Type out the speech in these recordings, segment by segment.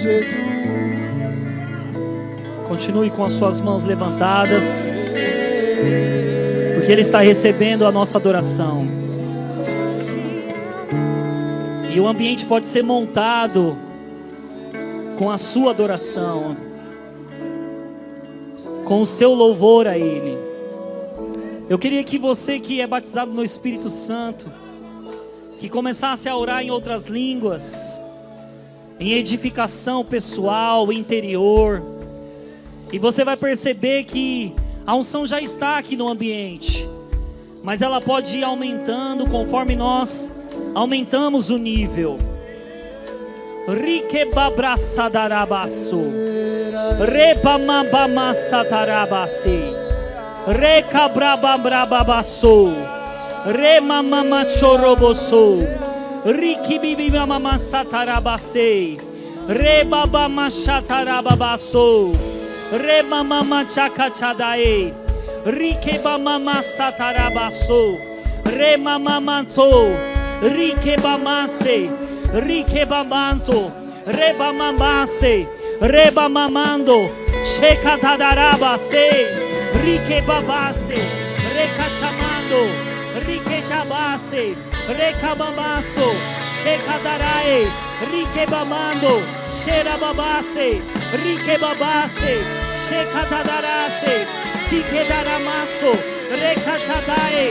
Jesus. Continue com as suas mãos levantadas, porque Ele está recebendo a nossa adoração. E o ambiente pode ser montado com a sua adoração, com o seu louvor a Ele. Eu queria que você que é batizado no Espírito Santo, que começasse a orar em outras línguas, em edificação pessoal, interior. E você vai perceber que a unção já está aqui no ambiente, mas ela pode ir aumentando conforme nós aumentamos o nível. Rikebabrasadarabaso, Rebamabamasatarabase, Rekabrababrababaso, Remamamachoroboso, Rikibibimamasatarabase, Rebabamachatarababaso, Remamamachakachadae, Rikebamamasatarabaso, Remamamanto, Rikebamase, Rikebamanto, Rebamamase, Rebamamando, Shekatadarabase, Rikebabase, Rekachamando, Rikechabase, Rekabamaso, Shekadarae, Rikebamando, Sherababase, Rikebabase, Shekatadarase, Sikedaramaso, Rekachadae,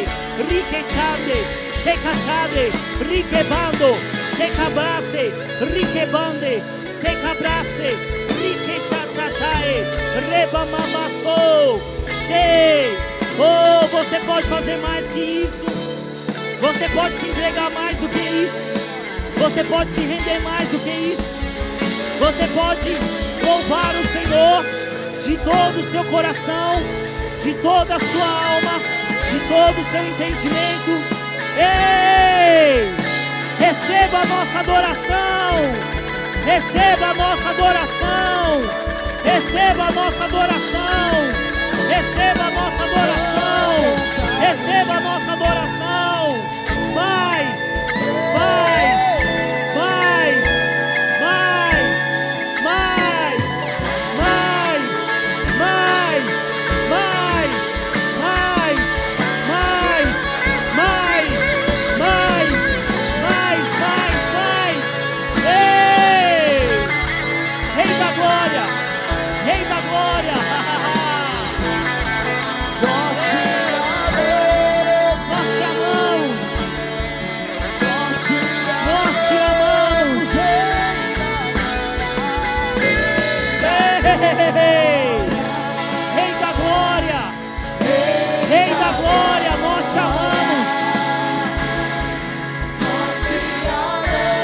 Rikechade, Shekachade, Rikebando, Shekabase, Rikebande, Sekabrase, Rikechachachae, Rebamamaso, She. Oh, você pode fazer mais que isso. Você pode se entregar mais do que isso. Você pode se render mais do que isso. Você pode louvar o Senhor de todo o seu coração, de toda a sua alma, de todo o seu entendimento. Ei! Receba a nossa adoração. Receba a nossa adoração. Receba a nossa adoração. Receba a nossa adoração. Receba a nossa adoração. Mais, mais, mais, mais, mais, mais, mais, mais, mais, mais, mais, mais, mais, mais. Ei! Rei da glória! Rei da glória! Nós te amamos. Nós te amamos. Nós te amamos. Rei da glória, Rei da glória, nós te amamos. Nós te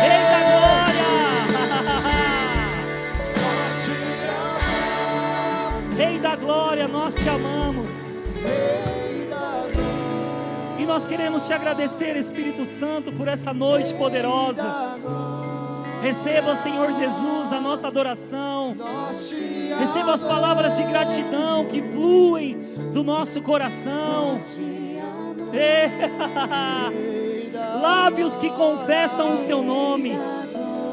Rei da glória, Nós te amamos. Rei da glória, nós te amamos. Rei da E nós queremos te agradecer, Espírito Santo, por essa noite poderosa. Receba, Senhor Jesus, a nossa adoração. Nós te Receba as palavras de gratidão que fluem do nosso coração. Lábios que confessam o seu nome.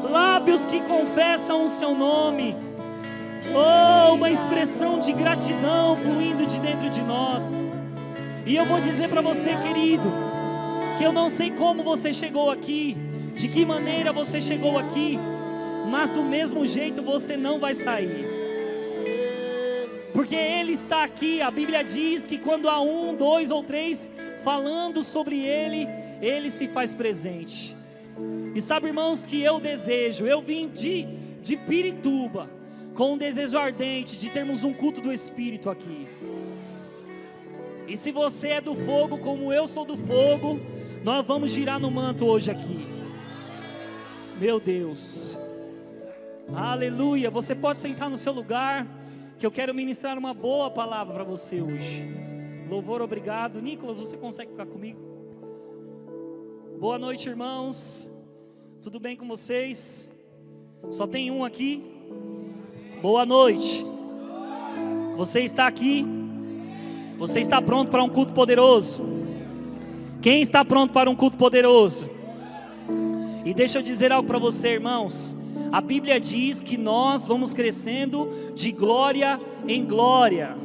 Lábios que confessam o seu nome. Oh, uma expressão de gratidão fluindo de dentro de nós. E eu vou dizer para você, querido, que eu não sei como você chegou aqui, de que maneira você chegou aqui, mas do mesmo jeito você não vai sair. Porque Ele está aqui. A Bíblia diz que quando há 1, 2 ou 3 falando sobre Ele, Ele se faz presente. E sabe, irmãos, que eu vim de Pirituba, com um desejo ardente de termos um culto do Espírito aqui. E se você é do fogo, como eu sou do fogo, nós vamos girar no manto hoje aqui. Meu Deus. Aleluia. Você pode sentar no seu lugar, que eu quero ministrar uma boa palavra para você hoje. Louvor, obrigado. Nicolas, você consegue ficar comigo? Boa noite, irmãos. Tudo bem com vocês? Só tem um aqui? Boa noite. Você está aqui? Você está pronto para um culto poderoso? Quem está pronto para um culto poderoso? E deixa eu dizer algo para você, irmãos. A Bíblia diz que nós vamos crescendo de glória em glória,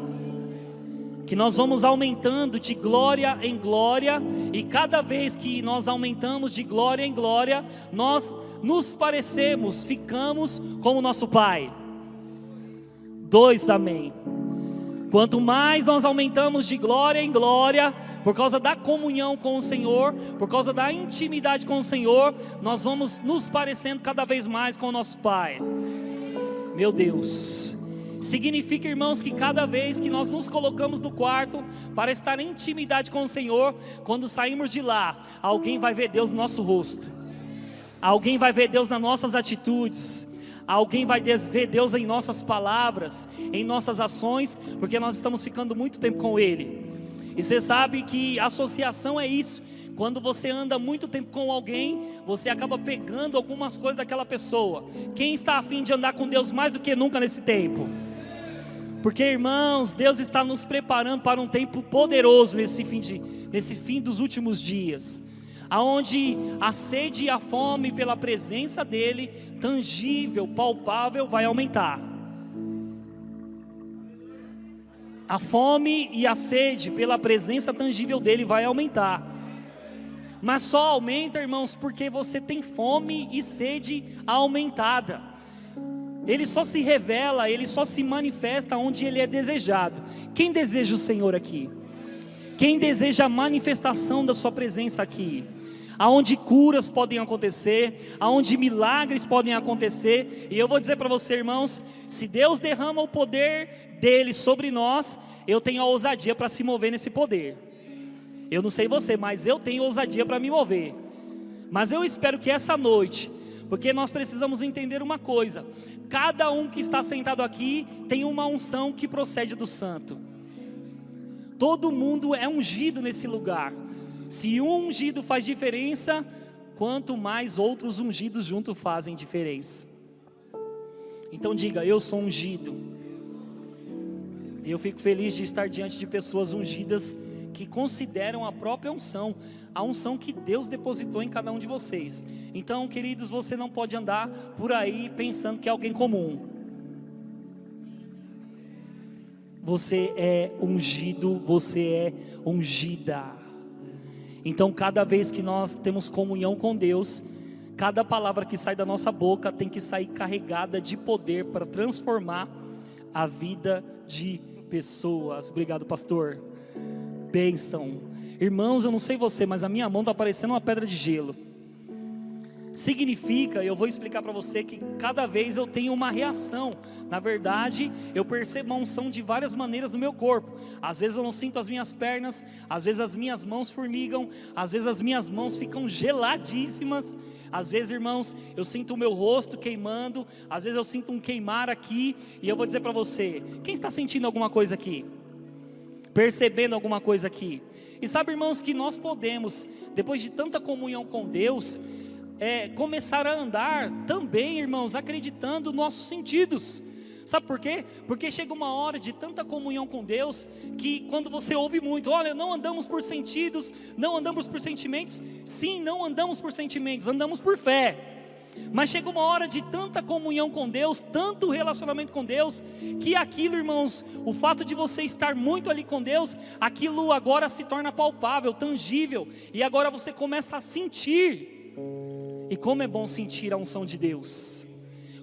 que nós vamos aumentando de glória em glória, e cada vez que nós aumentamos de glória em glória, nós nos parecemos, ficamos como nosso Pai. 2, amém. Quanto mais nós aumentamos de glória em glória, por causa da comunhão com o Senhor, por causa da intimidade com o Senhor, nós vamos nos parecendo cada vez mais com o nosso Pai. Meu Deus, significa, irmãos, que cada vez que nós nos colocamos no quarto para estar em intimidade com o Senhor, quando saímos de lá, alguém vai ver Deus no nosso rosto, alguém vai ver Deus nas nossas atitudes, alguém vai ver Deus em nossas palavras, em nossas ações, porque nós estamos ficando muito tempo com Ele. E você sabe que associação é isso. Quando você anda muito tempo com alguém, você acaba pegando algumas coisas daquela pessoa. Quem está a fim de andar com Deus mais do que nunca nesse tempo? Porque, irmãos, Deus está nos preparando para um tempo poderoso nesse fim dos últimos dias, aonde a sede e a fome pela presença dEle, tangível, palpável, vai aumentar. A fome e a sede pela presença tangível dEle vai aumentar. Mas só aumenta, irmãos, porque você tem fome e sede aumentada. Ele só se revela, Ele só se manifesta onde Ele é desejado. Quem deseja o Senhor aqui? Quem deseja a manifestação da sua presença aqui? Aonde curas podem acontecer, aonde milagres podem acontecer. E eu vou dizer para você, irmãos, se Deus derrama o poder dEle sobre nós, eu tenho a ousadia para se mover nesse poder. Eu não sei você, mas eu tenho ousadia para me mover. Mas eu espero que essa noite, porque nós precisamos entender uma coisa: cada um que está sentado aqui tem uma unção que procede do Santo. Todo mundo é ungido nesse lugar. Se um ungido faz diferença, quanto mais outros ungidos juntos fazem diferença. Então diga: eu sou ungido. E eu fico feliz de estar diante de pessoas ungidas que consideram a própria unção, a unção que Deus depositou em cada um de vocês. Então, queridos, você não pode andar por aí pensando que é alguém comum. Você é ungido, você é ungida. Então, cada vez que nós temos comunhão com Deus, cada palavra que sai da nossa boca tem que sair carregada de poder para transformar a vida de pessoas. Obrigado, pastor. Bênção. Irmãos, eu não sei você, mas a minha mão está parecendo uma pedra de gelo. Significa, eu vou explicar para você, que cada vez eu tenho uma reação. Na verdade, eu percebo a unção de várias maneiras no meu corpo. Às vezes eu não sinto as minhas pernas, às vezes as minhas mãos formigam, às vezes as minhas mãos ficam geladíssimas. Às vezes, irmãos, eu sinto o meu rosto queimando, às vezes eu sinto um queimar aqui. E eu vou dizer para você, quem está sentindo alguma coisa aqui? Percebendo alguma coisa aqui? E sabe, irmãos, que nós podemos, depois de tanta comunhão com Deus, começar a andar também, irmãos, acreditando nos nossos sentidos. Sabe por quê? Porque chega uma hora de tanta comunhão com Deus, que quando você ouve muito: olha, não andamos por sentidos, não andamos por sentimentos. Sim, não andamos por sentimentos, andamos por fé. Mas chega uma hora de tanta comunhão com Deus, tanto relacionamento com Deus, que aquilo, irmãos, o fato de você estar muito ali com Deus, aquilo agora se torna palpável, tangível, e agora você começa a sentir. E como é bom sentir a unção de Deus,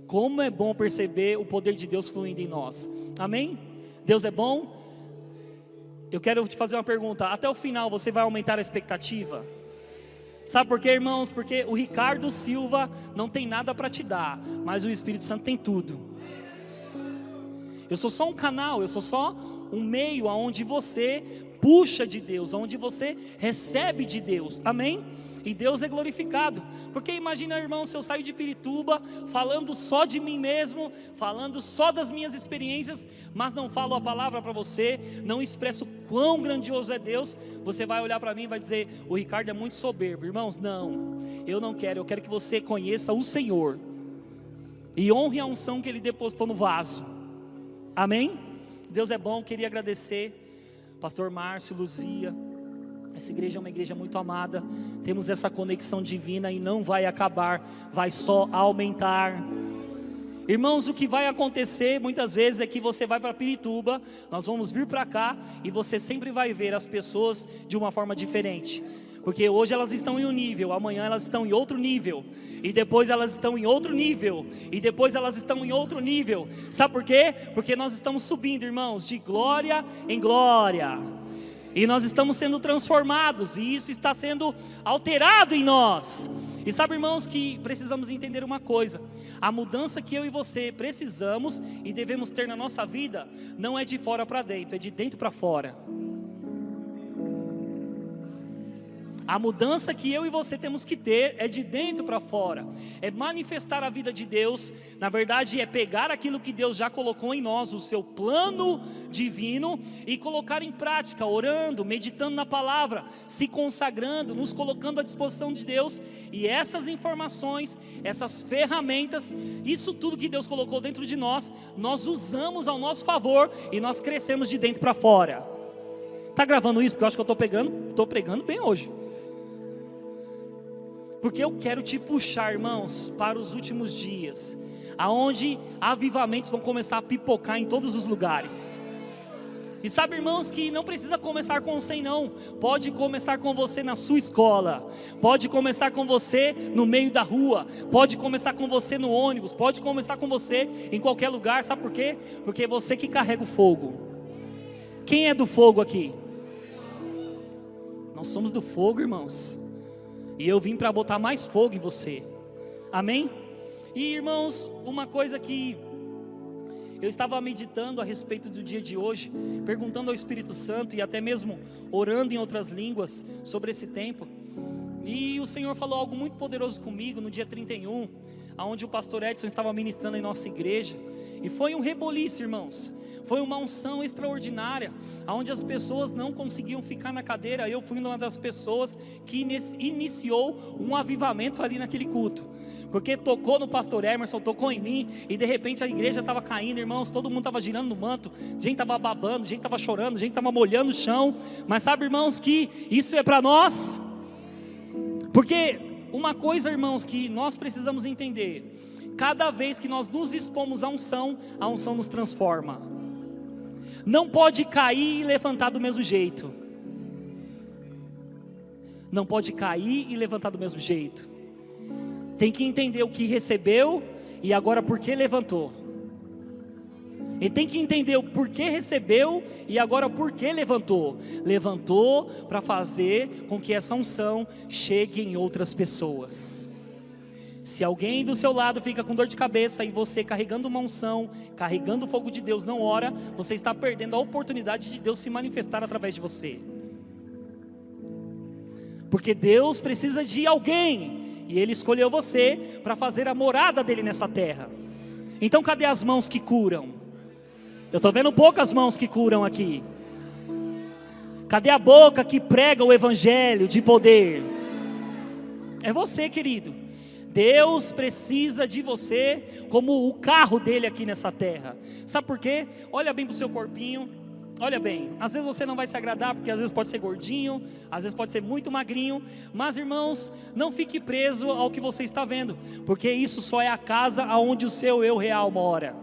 como é bom perceber o poder de Deus fluindo em nós. Amém? Deus é bom. Eu quero te fazer uma pergunta: até o final você vai aumentar a expectativa? Sabe por quê, irmãos? Porque o Ricardo Silva não tem nada para te dar, mas o Espírito Santo tem tudo. Eu sou só um canal, eu sou só um meio aonde você puxa de Deus, aonde você recebe de Deus. Amém? E Deus é glorificado. Porque imagina, irmão, se eu saio de Pirituba falando só de mim mesmo, falando só das minhas experiências, mas não falo a palavra para você, não expresso quão grandioso é Deus, você vai olhar para mim e vai dizer: o Ricardo é muito soberbo. Irmãos, não, eu não quero. Eu quero que você conheça o Senhor e honre a unção que Ele depositou no vaso. Amém? Deus é bom. Queria agradecer pastor Márcio, Luzia. Essa igreja é uma igreja muito amada. Temos essa conexão divina e não vai acabar, vai só aumentar. Irmãos, o que vai acontecer muitas vezes é que você vai para Pirituba, nós vamos vir para cá e você sempre vai ver as pessoas de uma forma diferente. Porque hoje elas estão em um nível, amanhã elas estão em outro nível, e depois elas estão em outro nível, e depois elas estão em outro nível. Sabe por quê? Porque nós estamos subindo, irmãos, de glória em glória. E nós estamos sendo transformados, e isso está sendo alterado em nós. E sabe, irmãos, que precisamos entender uma coisa: a mudança que eu e você precisamos e devemos ter na nossa vida, não é de fora para dentro, é de dentro para fora. A mudança que eu e você temos que ter é de dentro para fora, é manifestar a vida de Deus. Na verdade, é pegar aquilo que Deus já colocou em nós, o seu plano divino, e colocar em prática, orando, meditando na palavra, se consagrando, nos colocando à disposição de Deus. E essas informações, essas ferramentas, isso tudo que Deus colocou dentro de nós, nós usamos ao nosso favor e nós crescemos de dentro para fora. Está gravando isso? Porque eu acho que eu estou pregando bem hoje. Porque eu quero te puxar, irmãos, para os últimos dias, aonde avivamentos vão começar a pipocar em todos os lugares. E sabe, irmãos, que não precisa começar com 100 não. Pode começar com você na sua escola, pode começar com você no meio da rua, pode começar com você no ônibus, pode começar com você em qualquer lugar. Sabe por quê? Porque é você que carrega o fogo. Quem é do fogo aqui? Nós somos do fogo, irmãos. E eu vim para botar mais fogo em você. Amém? E, irmãos, uma coisa que eu estava meditando a respeito do dia de hoje, perguntando ao Espírito Santo e até mesmo orando em outras línguas sobre esse tempo. E o Senhor falou algo muito poderoso comigo no dia 31, onde o pastor Edson estava ministrando em nossa igreja. E foi um reboliço, irmãos. Foi uma unção extraordinária, onde as pessoas não conseguiam ficar na cadeira. Eu fui uma das pessoas que iniciou um avivamento ali naquele culto, porque tocou no pastor Emerson, tocou em mim, e de repente a igreja estava caindo, irmãos, todo mundo estava girando no manto, gente estava babando, gente estava chorando, gente estava molhando o chão. Mas sabe, irmãos, que isso é para nós, porque uma coisa, irmãos, que nós precisamos entender: cada vez que nós nos expomos à unção nos transforma. Não pode cair e levantar do mesmo jeito. Não pode cair e levantar do mesmo jeito. Tem que entender o que recebeu e agora por que levantou. Ele tem que entender o porquê recebeu e agora por que levantou. Levantou para fazer com que essa unção chegue em outras pessoas. Se alguém do seu lado fica com dor de cabeça e você carregando uma unção, carregando o fogo de Deus, não ora, você está perdendo a oportunidade de Deus se manifestar através de você. Porque Deus precisa de alguém, e Ele escolheu você para fazer a morada dEle nessa terra. Então cadê as mãos que curam? Eu estou vendo poucas mãos que curam aqui. Cadê a boca que prega o evangelho de poder? É você, querido. Deus precisa de você como o carro dele aqui nessa terra. Sabe por quê? Olha bem para o seu corpinho. Olha bem, às vezes você não vai se agradar, porque às vezes pode ser gordinho, às vezes pode ser muito magrinho. Mas, irmãos, não fique preso ao que você está vendo, porque isso só é a casa onde o seu eu real mora.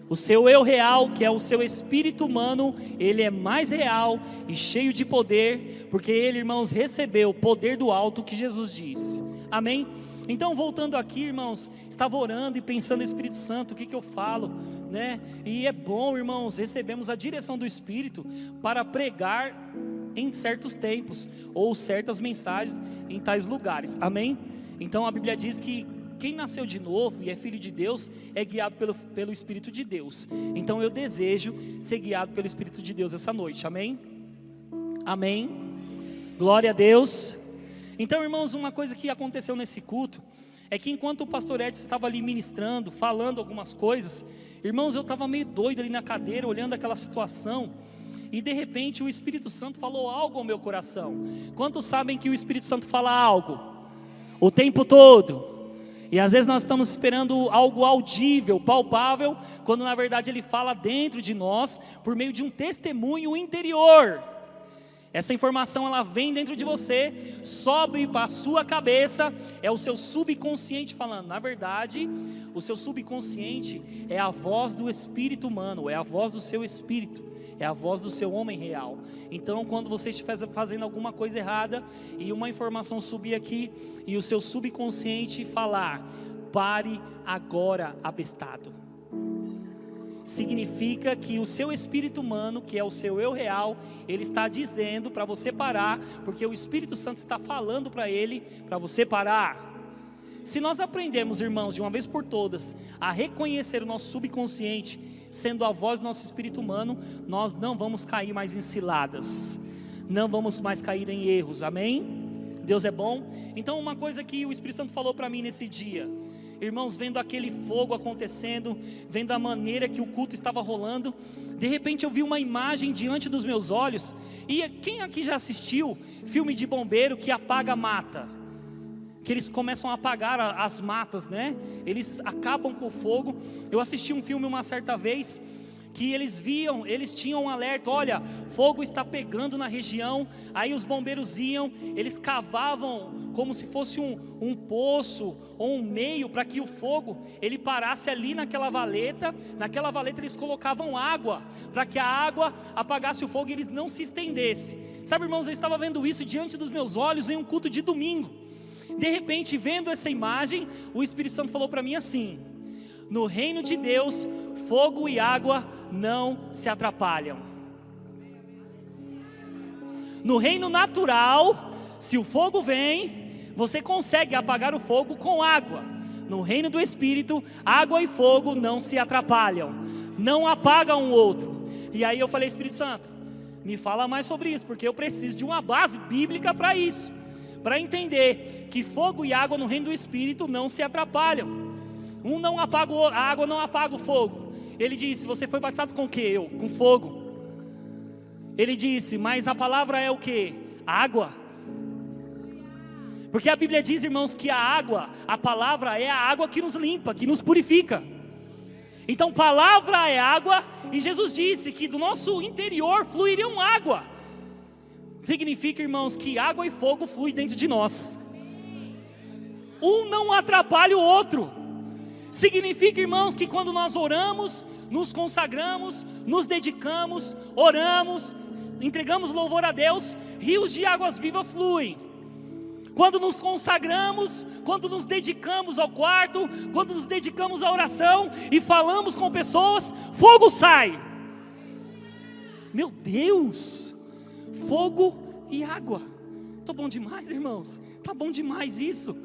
O seu eu real, que é o seu espírito humano, ele é mais real e cheio de poder, porque ele, irmãos, recebeu o poder do alto que Jesus disse. Amém? Então, voltando aqui, irmãos, estava orando e pensando no Espírito Santo, o que eu falo, né? E é bom, irmãos, recebemos a direção do Espírito para pregar em certos tempos, ou certas mensagens em tais lugares. Amém? Então a Bíblia diz que quem nasceu de novo e é filho de Deus é guiado pelo Espírito de Deus. Então eu desejo ser guiado pelo Espírito de Deus essa noite. Amém? Amém. Glória a Deus. Então, irmãos, uma coisa que aconteceu nesse culto é que enquanto o pastor Edson estava ali ministrando, falando algumas coisas, irmãos, eu estava meio doido ali na cadeira, olhando aquela situação, e de repente o Espírito Santo falou algo ao meu coração. Quantos sabem que o Espírito Santo fala algo o tempo todo? E às vezes nós estamos esperando algo audível, palpável, quando na verdade Ele fala dentro de nós, por meio de um testemunho interior. Essa informação ela vem dentro de você, sobe para a sua cabeça, é o seu subconsciente falando. Na verdade, o seu subconsciente é a voz do espírito humano, é a voz do seu espírito, é a voz do seu homem real. Então, quando você estiver fazendo alguma coisa errada e uma informação subir aqui e o seu subconsciente falar: pare agora, abestado. Significa que o seu espírito humano, que é o seu eu real, ele está dizendo para você parar, porque o Espírito Santo está falando para ele, para você parar. Se nós aprendemos, irmãos, de uma vez por todas, a reconhecer o nosso subconsciente, sendo a voz do nosso espírito humano, nós não vamos cair mais em ciladas, não vamos mais cair em erros, amém? Deus é bom. Então, uma coisa que o Espírito Santo falou para mim nesse dia, irmãos, vendo aquele fogo acontecendo, vendo a maneira que o culto estava rolando, de repente eu vi uma imagem diante dos meus olhos. E quem aqui já assistiu filme de bombeiro que apaga mata? Que eles começam a apagar as matas, né? Eles acabam com o fogo. Eu assisti um filme uma certa vez que eles tinham um alerta: olha, fogo está pegando na região. Aí os bombeiros iam, eles cavavam como se fosse um poço ou um meio para que o fogo ele parasse ali naquela valeta eles colocavam água, para que a água apagasse o fogo e eles não se estendesse. Sabe, irmãos, eu estava vendo isso diante dos meus olhos em um culto de domingo. De repente, vendo essa imagem, o Espírito Santo falou para mim assim: no reino de Deus, fogo e água não se atrapalham. No reino natural, se o fogo vem, você consegue apagar o fogo com água. No reino do Espírito, água e fogo não se atrapalham, não apagam um outro. E aí eu falei: Espírito Santo, me fala mais sobre isso, porque eu preciso de uma base bíblica para isso, para entender que fogo e água no reino do Espírito não se atrapalham. Um não apaga a água, não apaga o fogo. Ele disse: você foi batizado com o que? Com fogo. Ele disse: mas a palavra é o que? Água. Porque a Bíblia diz, irmãos, que a água, a palavra é a água que nos limpa, que nos purifica. Então palavra é água, e Jesus disse que do nosso interior fluiriam água. Significa, irmãos, que água e fogo fluem dentro de nós. Um não atrapalha o outro. Significa, irmãos, que quando nós oramos, nos consagramos, nos dedicamos, oramos, entregamos louvor a Deus, rios de águas vivas fluem. Quando nos consagramos, quando nos dedicamos ao quarto, quando nos dedicamos à oração e falamos com pessoas, fogo sai. Meu Deus, fogo e água. Tá bom demais, irmãos, tá bom demais isso.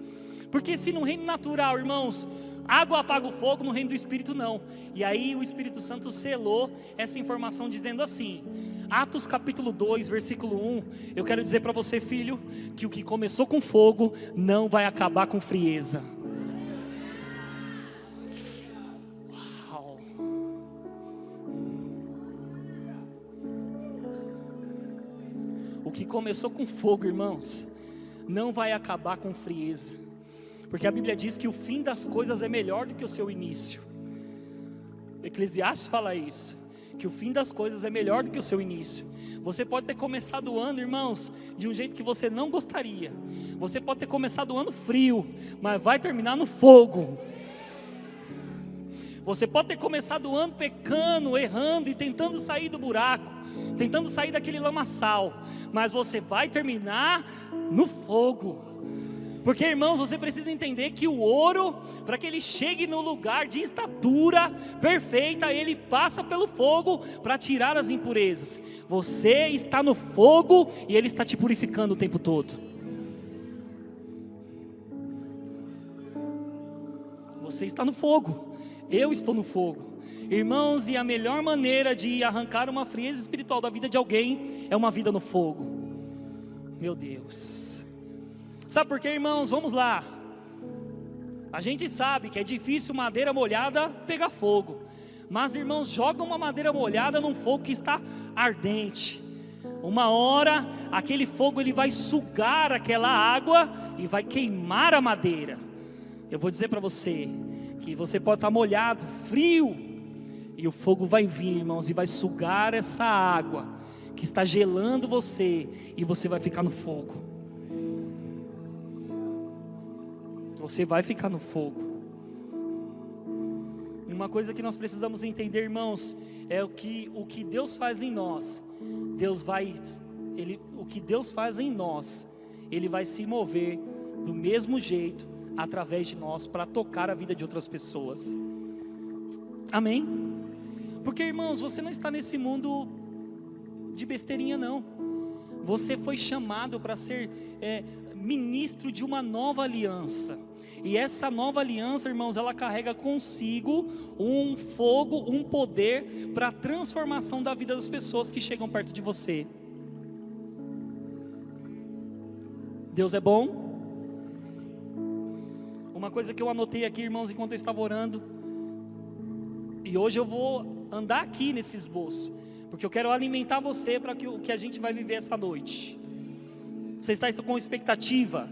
Porque se no reino natural, irmãos, água apaga o fogo, no reino do Espírito não. E aí o Espírito Santo selou essa informação dizendo assim, Atos capítulo 2, versículo 1, eu quero dizer para você, filho, que o que começou com fogo, não vai acabar com frieza. Uau. O que começou com fogo, irmãos, não vai acabar com frieza. Porque a Bíblia diz que o fim das coisas é melhor do que o seu início. Eclesiastes fala isso, que o fim das coisas é melhor do que o seu início. Você pode ter começado o ano, irmãos, de um jeito que você não gostaria. Você pode ter começado o ano frio, mas vai terminar no fogo. Você pode ter começado o ano pecando, errando e tentando sair do buraco, tentando sair daquele lamaçal, mas você vai terminar no fogo. Porque, irmãos, você precisa entender que o ouro, para que ele chegue no lugar de estatura perfeita, ele passa pelo fogo para tirar as impurezas. Você está no fogo e ele está te purificando o tempo todo. Você está no fogo, eu estou no fogo. Irmãos, e a melhor maneira de arrancar uma frieza espiritual da vida de alguém é uma vida no fogo. Meu Deus. Sabe por quê, irmãos? Vamos lá. A gente sabe que é difícil madeira molhada pegar fogo. Mas, irmãos, joga uma madeira molhada num fogo que está ardente. Uma hora, aquele fogo ele vai sugar aquela água e vai queimar a madeira. Eu vou dizer para você que você pode estar molhado, frio, e o fogo vai vir, irmãos, e vai sugar essa água que está gelando você, e você vai ficar no fogo. Você vai ficar no fogo. Uma coisa que nós precisamos entender, irmãos, é o que Deus faz em nós. O que Deus faz em nós, Ele vai se mover do mesmo jeito através de nós para tocar a vida de outras pessoas. Amém? Porque, irmãos, você não está nesse mundo de besteirinha, não. Você foi chamado para ser ministro de uma nova aliança. E essa nova aliança, irmãos, ela carrega consigo um fogo, um poder para a transformação da vida das pessoas que chegam perto de você. Deus é bom. Uma coisa que eu anotei aqui, irmãos, enquanto eu estava orando, e hoje eu vou andar aqui nesse esboço, porque eu quero alimentar você para o que a gente vai viver essa noite. Você está com expectativa?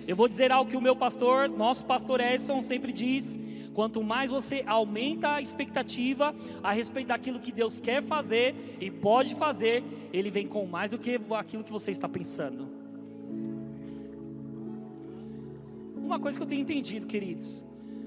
Eu vou dizer algo que o meu pastor, nosso pastor Edson, sempre diz: quanto mais você aumenta a expectativa a respeito daquilo que Deus quer fazer e pode fazer, Ele vem com mais do que aquilo que você está pensando. Uma coisa que eu tenho entendido, queridos: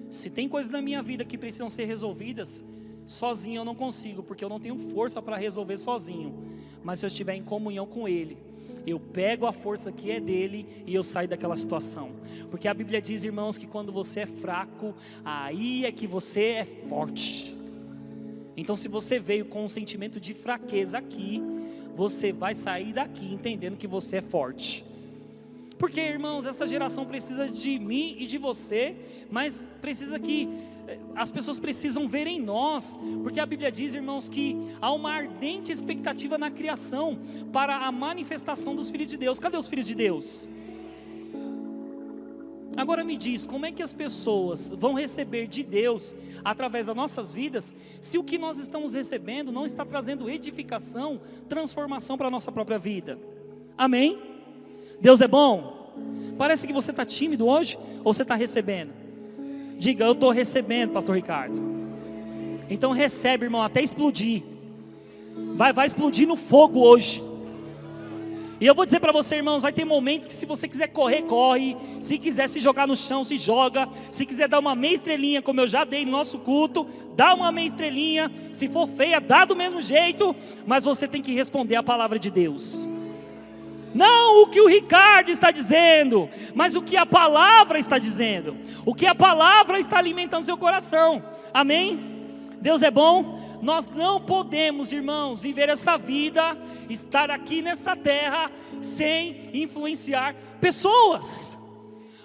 se tem coisas na minha vida que precisam ser resolvidas, sozinho eu não consigo, porque eu não tenho força para resolver sozinho. Mas se eu estiver em comunhão com Ele, eu pego a força que é dele e eu saio daquela situação. Porque a Bíblia diz, irmãos, que quando você é fraco, aí é que você é forte. Então, se você veio com um sentimento de fraqueza aqui, você vai sair daqui entendendo que você é forte. Porque, irmãos, essa geração precisa de mim e de você, mas precisa que as pessoas precisam ver em nós, porque a Bíblia diz, irmãos, que há uma ardente expectativa na criação para a manifestação dos filhos de Deus. Cadê os filhos de Deus? Agora me diz, como é que as pessoas vão receber de Deus através das nossas vidas, se o que nós estamos recebendo não está trazendo edificação, transformação para a nossa própria vida? Amém? Deus é bom? Parece que você está tímido hoje, ou você está recebendo? Diga: eu estou recebendo, pastor Ricardo. Então recebe, irmão, até explodir. Vai explodir no fogo hoje. E eu vou dizer para você, irmãos, vai ter momentos que se você quiser correr, corre. Se quiser se jogar no chão, se joga. Se quiser dar uma meia estrelinha, como eu já dei no nosso culto, dá uma meia estrelinha. Se for feia, dá do mesmo jeito. Mas você tem que responder a palavra de Deus. Não o que o Ricardo está dizendo, mas o que a palavra está dizendo. O que a palavra está alimentando seu coração. Amém? Deus é bom. Nós não podemos, irmãos, viver essa vida, estar aqui nessa terra, sem influenciar pessoas.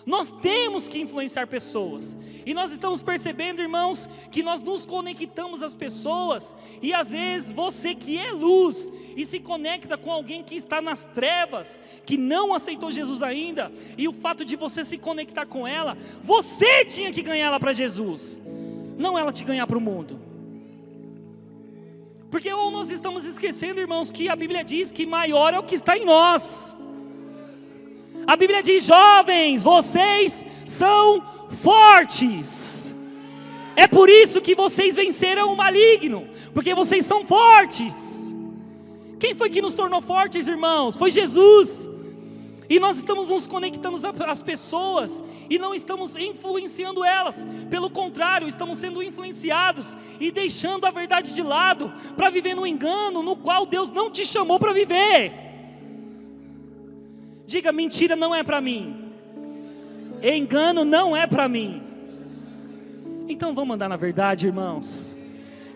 Nós temos que influenciar pessoas. E nós estamos percebendo, irmãos, que nós nos conectamos às pessoas. E às vezes você que é luz e se conecta com alguém que está nas trevas, que não aceitou Jesus ainda, e o fato de você se conectar com ela, você tinha que ganhar ela para Jesus, não ela te ganhar para o mundo. Porque ou nós estamos esquecendo, irmãos, que a Bíblia diz que maior é o que está em nós. A Bíblia diz: jovens, vocês são fortes. É por isso que vocês venceram o maligno, porque vocês são fortes. Quem foi que nos tornou fortes, irmãos? Foi Jesus. E nós estamos nos conectando às pessoas e não estamos influenciando elas. Pelo contrário, estamos sendo influenciados e deixando a verdade de lado para viver no engano no qual Deus não te chamou para viver. Diga: mentira não é para mim, engano não é para mim. Então vamos andar na verdade, irmãos.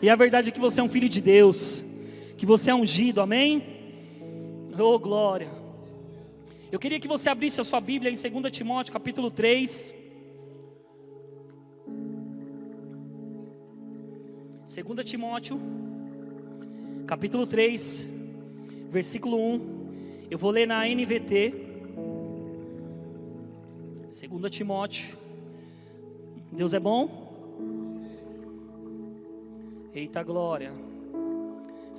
E a verdade é que você é um filho de Deus, que você é ungido, amém? Oh glória. Eu queria que você abrisse a sua Bíblia em 2 Timóteo capítulo 3. 2 Timóteo capítulo 3, versículo 1. Eu vou ler na NVT. 2 Timóteo. Deus é bom? Eita glória.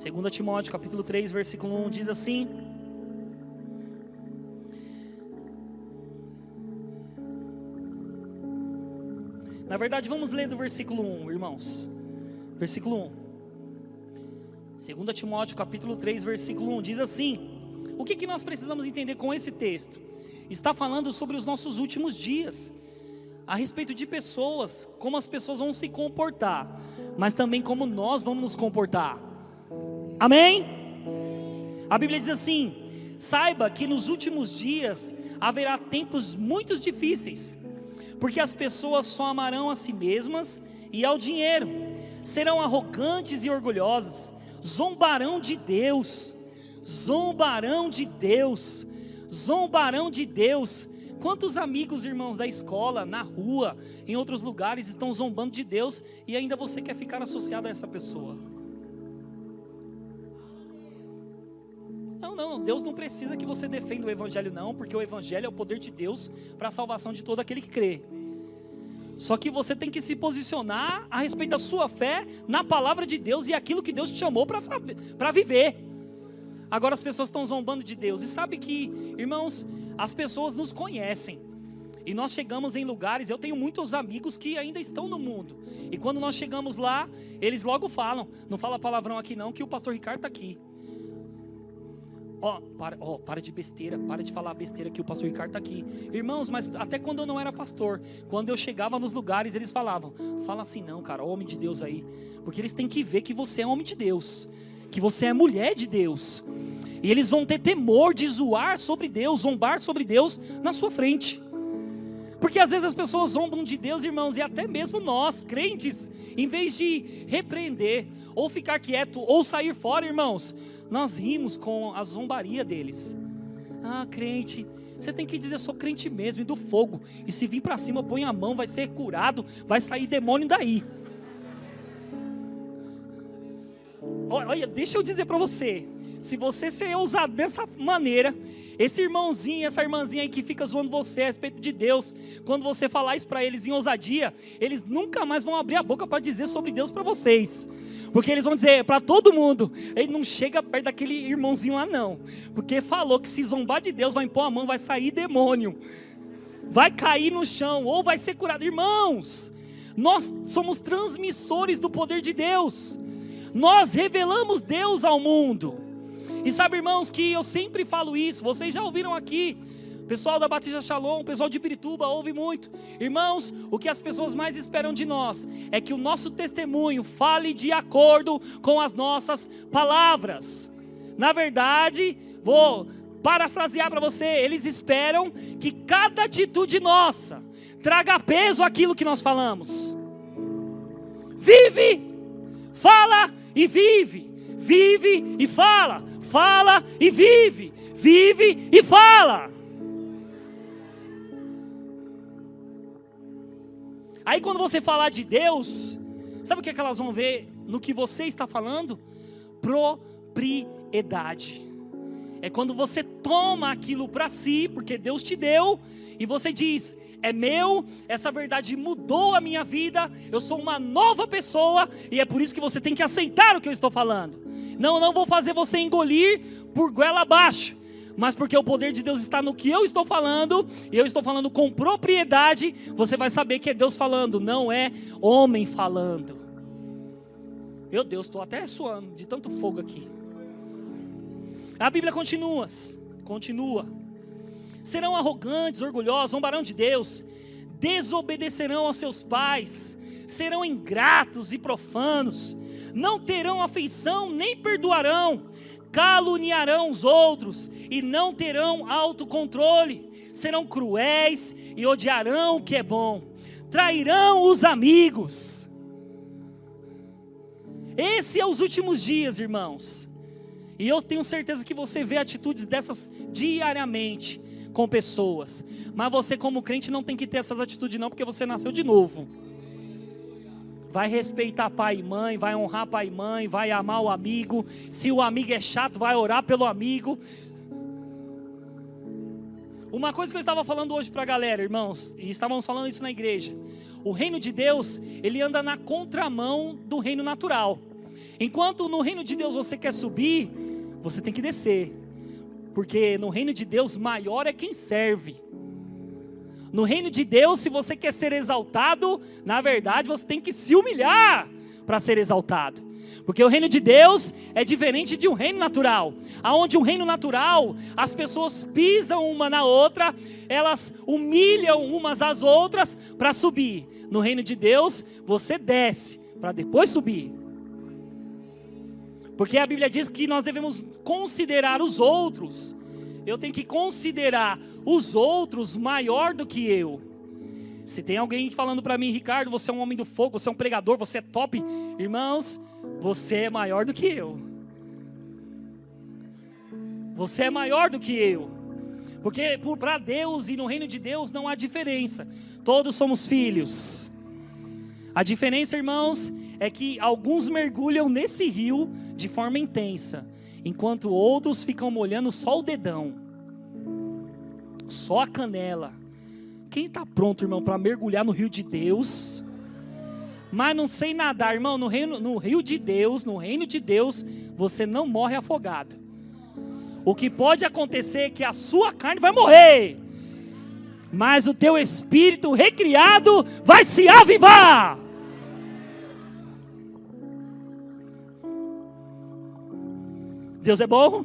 2 Timóteo capítulo 3, versículo 1 diz assim: na verdade vamos ler do versículo 1, irmãos. Versículo 1. 2 Timóteo capítulo 3, versículo 1, diz assim: o que nós precisamos entender com esse texto? Está falando sobre os nossos últimos dias, a respeito de pessoas, como as pessoas vão se comportar, mas também como nós vamos nos comportar. Amém? A Bíblia diz assim: saiba que nos últimos dias haverá tempos muito difíceis, porque as pessoas só amarão a si mesmas e ao dinheiro, serão arrogantes e orgulhosas, zombarão de Deus, zombarão de Deus, zombarão de Deus. Quantos amigos, irmãos, da escola, na rua, em outros lugares, estão zombando de Deus e ainda você quer ficar associado a essa pessoa? Não, Deus não precisa que você defenda o Evangelho não, porque o Evangelho é o poder de Deus para a salvação de todo aquele que crê. Só que você tem que se posicionar a respeito da sua fé na palavra de Deus e aquilo que Deus te chamou para viver. Agora as pessoas estão zombando de Deus. E sabe que, irmãos, as pessoas nos conhecem. E nós chegamos em lugares, eu tenho muitos amigos que ainda estão no mundo. E quando nós chegamos lá, eles logo falam, não fala palavrão aqui não, que o pastor Ricardo está aqui. Para de besteira, para de falar besteira que o pastor Ricardo está aqui. Irmãos, mas até quando eu não era pastor, quando eu chegava nos lugares, eles falavam: fala assim não, cara, homem de Deus aí. Porque eles têm que ver que você é homem de Deus, que você é mulher de Deus. E eles vão ter temor de zoar sobre Deus, zombar sobre Deus na sua frente. Porque às vezes as pessoas zombam de Deus, irmãos, e até mesmo nós, crentes, em vez de repreender, ou ficar quieto, ou sair fora, irmãos, nós rimos com a zombaria deles. Ah, crente, você tem que dizer: sou crente mesmo, e do fogo, e se vir para cima, põe a mão, vai ser curado, vai sair demônio daí. Olha, deixa eu dizer para você, se você ser ousado dessa maneira, esse irmãozinho, essa irmãzinha aí que fica zoando você a respeito de Deus, quando você falar isso para eles em ousadia, eles nunca mais vão abrir a boca para dizer sobre Deus para vocês. Porque eles vão dizer para todo mundo: ele não chega perto daquele irmãozinho lá não, porque falou que se zombar de Deus, vai impor a mão, vai sair demônio, vai cair no chão, ou vai ser curado. Irmãos, nós somos transmissores do poder de Deus, nós revelamos Deus ao mundo. E sabe, irmãos, que eu sempre falo isso, vocês já ouviram aqui, pessoal da Batista Shalom, pessoal de Pirituba, ouve muito. Irmãos, o que as pessoas mais esperam de nós é que o nosso testemunho fale de acordo com as nossas palavras. Na verdade, vou parafrasear para você, eles esperam que cada atitude nossa traga peso àquilo que nós falamos. Vive, fala e vive, vive e fala, fala e vive, vive e fala. Aí quando você falar de Deus, sabe o que elas vão ver no que você está falando? Propriedade. É quando você toma aquilo para si, porque Deus te deu, e você diz: é meu, essa verdade mudou a minha vida, eu sou uma nova pessoa, e é por isso que você tem que aceitar o que eu estou falando. Não vou fazer você engolir por goela abaixo, mas porque o poder de Deus está no que eu estou falando, e eu estou falando com propriedade, você vai saber que é Deus falando, não é homem falando. Meu Deus, estou até suando de tanto fogo aqui. A Bíblia continua. Serão arrogantes, orgulhosos, zombarão de Deus, desobedecerão aos seus pais, serão ingratos e profanos, não terão afeição nem perdoarão, caluniarão os outros e não terão autocontrole, serão cruéis e odiarão o que é bom, trairão os amigos. Esse é os últimos dias, irmãos, e eu tenho certeza que você vê atitudes dessas diariamente com pessoas, mas você como crente não tem que ter essas atitudes não, porque você nasceu de novo. Vai respeitar pai e mãe, vai honrar pai e mãe, vai amar o amigo. Se o amigo é chato, vai orar pelo amigo. Uma coisa que eu estava falando hoje para a galera, irmãos, e estávamos falando isso na igreja: o reino de Deus, ele anda na contramão do reino natural. Enquanto no reino de Deus você quer subir, você tem que descer, porque no reino de Deus maior é quem serve. No reino de Deus, se você quer ser exaltado, na verdade você tem que se humilhar para ser exaltado. Porque o reino de Deus é diferente de um reino natural. Aonde um reino natural, as pessoas pisam uma na outra, elas humilham umas às outras para subir. No reino de Deus, você desce para depois subir. Porque a Bíblia diz que nós devemos considerar os outros. Eu tenho que considerar os outros maior do que eu. Se tem alguém falando para mim, Ricardo, você é um homem do fogo, você é um pregador, você é top. Irmãos, você é maior do que eu. Você é maior do que eu. Porque para Deus e no reino de Deus não há diferença. Todos somos filhos. A diferença, irmãos, é que alguns mergulham nesse rio de forma intensa, enquanto outros ficam molhando só o dedão, só a canela. Quem está pronto, irmão, para mergulhar no rio de Deus? Mas não sei nadar, irmão. No rio de Deus, no reino de Deus, você não morre afogado. O que pode acontecer é que a sua carne vai morrer, mas o teu espírito recriado vai se avivar. Deus é bom?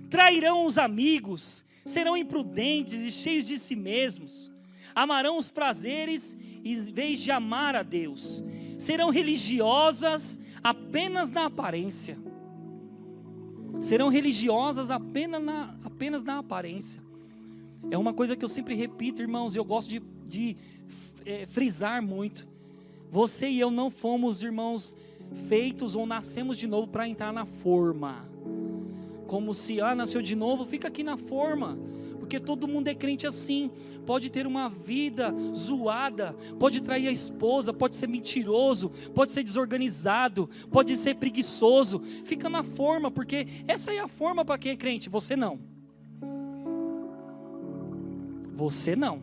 Trairão os amigos, serão imprudentes e cheios de si mesmos, amarão os prazeres em vez de amar a Deus, serão religiosas apenas na aparência. Serão religiosas apenas na aparência. É uma coisa que eu sempre repito, irmãos, e eu gosto de frisar muito. Você e eu não fomos, irmãos, feitos ou nascemos de novo para entrar na forma. Como se, nasceu de novo, fica aqui na forma. Porque todo mundo é crente assim. Pode ter uma vida zoada, pode trair a esposa, pode ser mentiroso, pode ser desorganizado, pode ser preguiçoso. Fica na forma, porque essa é a forma para quem é crente. Você não. Você não.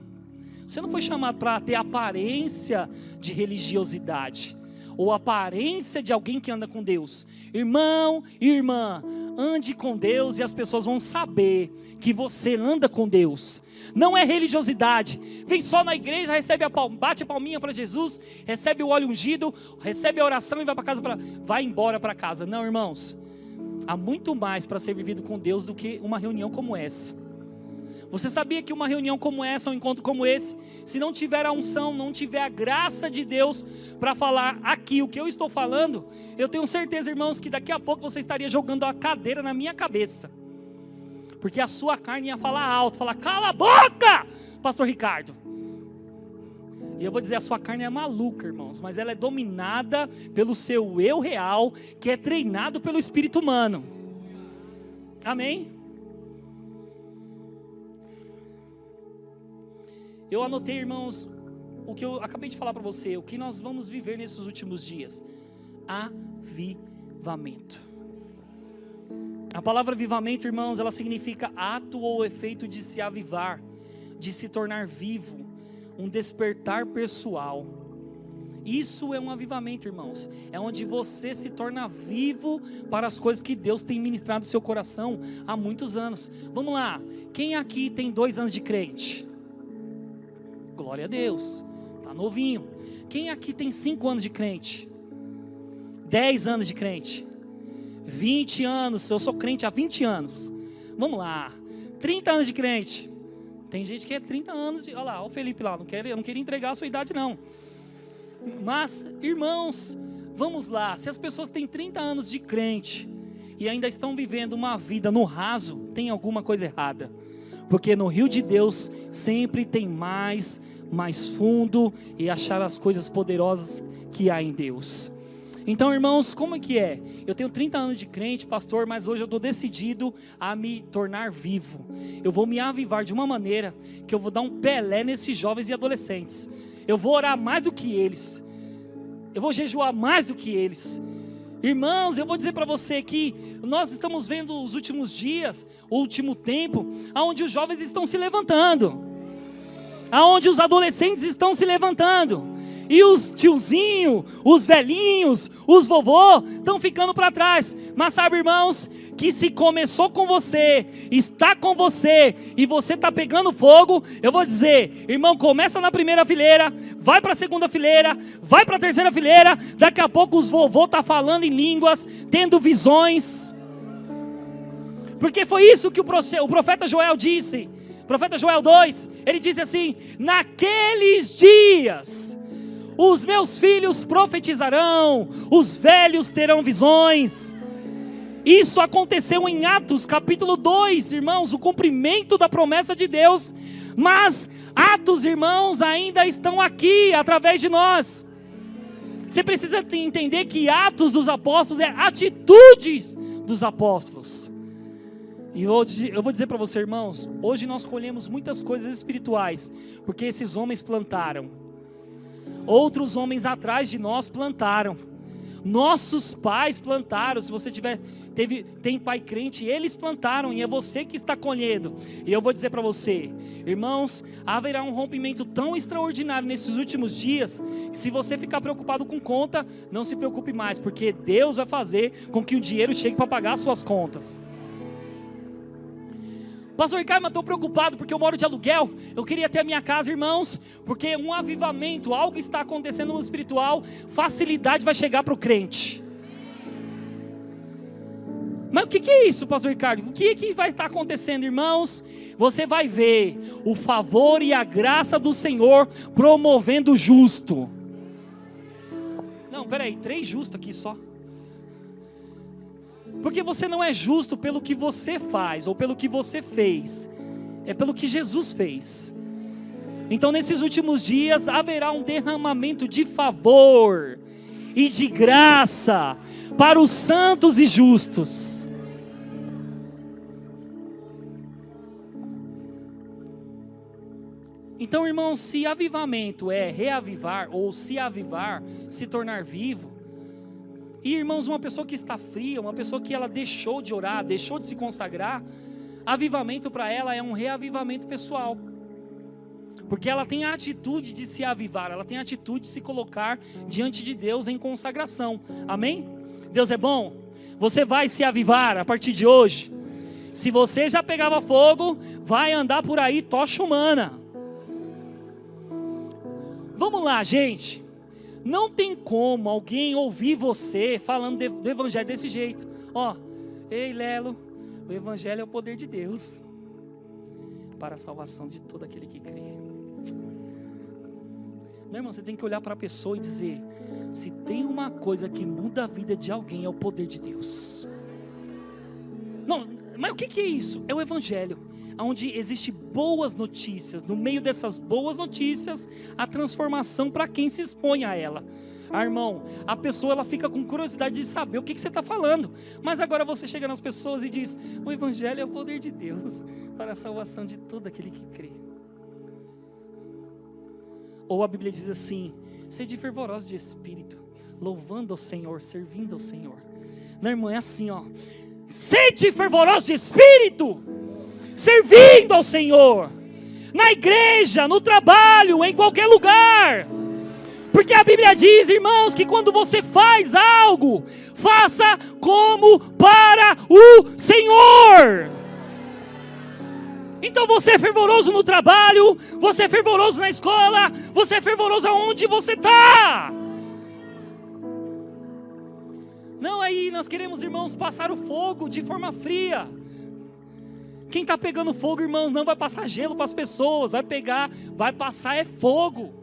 Você não foi chamado para ter aparência de religiosidade, ou aparência de alguém que anda com Deus. Irmão e irmã, ande com Deus e as pessoas vão saber que você anda com Deus. Não é religiosidade. Vem só na igreja, recebe bate a palminha para Jesus, recebe o óleo ungido, recebe a oração e vai embora para casa. Não, irmãos. Há muito mais para ser vivido com Deus do que uma reunião como essa. Você sabia que uma reunião como essa, um encontro como esse, se não tiver a unção, não tiver a graça de Deus para falar aqui o que eu estou falando, eu tenho certeza, irmãos, que daqui a pouco você estaria jogando a cadeira na minha cabeça, porque a sua carne ia falar alto, falar, cala a boca, pastor Ricardo. E eu vou dizer, a sua carne é maluca, irmãos, mas ela é dominada pelo seu eu real, que é treinado pelo espírito humano. Amém? Eu anotei, irmãos, o que eu acabei de falar para você, o que nós vamos viver nesses últimos dias. Avivamento. A palavra avivamento, irmãos, ela significa ato ou efeito de se avivar, de se tornar vivo, um despertar pessoal. Isso é um avivamento, irmãos. É onde você se torna vivo para as coisas que Deus tem ministrado no seu coração há muitos anos. Vamos lá, quem aqui tem 2 anos de crente? Glória a Deus, está novinho. Quem aqui tem 5 anos de crente? 10 anos de crente? 20 anos, eu sou crente há 20 anos. Vamos lá, 30 anos de crente. Tem gente que é 30 anos, olha lá, olha o Felipe lá, eu não queria entregar a sua idade não. Mas, irmãos, vamos lá, se as pessoas têm 30 anos de crente e ainda estão vivendo uma vida no raso, tem alguma coisa errada. Porque no rio de Deus sempre tem mais fundo e achar as coisas poderosas que há em Deus. Então, irmãos, como é que é? Eu tenho 30 anos de crente, pastor, mas hoje eu estou decidido a me tornar vivo. Eu vou me avivar de uma maneira que eu vou dar um Pelé nesses jovens e adolescentes. Eu vou orar mais do que eles. Eu vou jejuar mais do que eles. Irmãos, eu vou dizer para você que nós estamos vendo os últimos dias, o último tempo, onde os jovens estão se levantando, onde os adolescentes estão se levantando. E os tiozinhos, os velhinhos, os vovô estão ficando para trás. Mas sabe, irmãos, que se começou com você, está com você, e você está pegando fogo, eu vou dizer, irmão, começa na primeira fileira, vai para a segunda fileira, vai para a terceira fileira, daqui a pouco os vovô estão falando em línguas, tendo visões. Porque foi isso que o profeta Joel disse. Profeta Joel 2, ele diz assim: naqueles dias os meus filhos profetizarão, os velhos terão visões. Isso aconteceu em Atos capítulo 2, irmãos, o cumprimento da promessa de Deus. Mas Atos, irmãos, ainda estão aqui através de nós. Você precisa entender que Atos dos apóstolos é atitudes dos apóstolos. E eu vou dizer para você, irmãos, hoje nós colhemos muitas coisas espirituais, porque esses homens plantaram. Outros homens atrás de nós plantaram. Nossos pais plantaram. Se você tem pai crente, eles plantaram, e é você que está colhendo. E eu vou dizer para você, irmãos, haverá um rompimento tão extraordinário nesses últimos dias, que se você ficar preocupado com conta, não se preocupe mais, porque Deus vai fazer com que o dinheiro chegue para pagar as suas contas. Pastor Ricardo, mas estou preocupado porque eu moro de aluguel, eu queria ter a minha casa, irmãos, porque um avivamento, algo está acontecendo no espiritual, facilidade vai chegar para o crente. Mas o que é isso, pastor Ricardo? O que vai estar acontecendo, irmãos? Você vai ver o favor e a graça do Senhor promovendo o justo. Não, peraí, 3 justos aqui só. Porque você não é justo pelo que você faz ou pelo que você fez, é pelo que Jesus fez. Então nesses últimos dias haverá um derramamento de favor e de graça para os santos e justos. Então, irmãos, se avivamento é reavivar, ou se avivar, se tornar vivo, e irmãos, uma pessoa que está fria, uma pessoa que ela deixou de orar, deixou de se consagrar, avivamento para ela é um reavivamento pessoal, porque ela tem a atitude de se avivar, ela tem a atitude de se colocar diante de Deus em consagração, amém? Deus é bom, você vai se avivar a partir de hoje. Se você já pegava fogo, vai andar por aí tocha humana. Vamos lá, gente. Não tem como alguém ouvir você falando do evangelho desse jeito. Ó, ei Lelo, o evangelho é o poder de Deus para a salvação de todo aquele que crê. Meu irmão, você tem que olhar para a pessoa e dizer: se tem uma coisa que muda a vida de alguém, é o poder de Deus. Não, mas o que é isso? É o evangelho, onde existem boas notícias. No meio dessas boas notícias, a transformação para quem se expõe a ela. Irmão, a pessoa ela fica com curiosidade de saber o que você está falando. Mas agora você chega nas pessoas e diz: o evangelho é o poder de Deus para a salvação de todo aquele que crê. Ou a Bíblia diz assim: sede fervorosos de espírito, louvando ao Senhor, servindo ao Senhor. Não, irmão, é assim, ó: sede fervorosos de espírito, servindo ao Senhor, na igreja, no trabalho, em qualquer lugar. Porque a Bíblia diz, irmãos, que quando você faz algo, faça como para o Senhor. Então você é fervoroso no trabalho, você é fervoroso na escola, você é fervoroso aonde você está. Não, aí nós queremos, irmãos, passar o fogo de forma fria. Quem está pegando fogo, irmãos, não vai passar gelo para as pessoas, vai passar é fogo.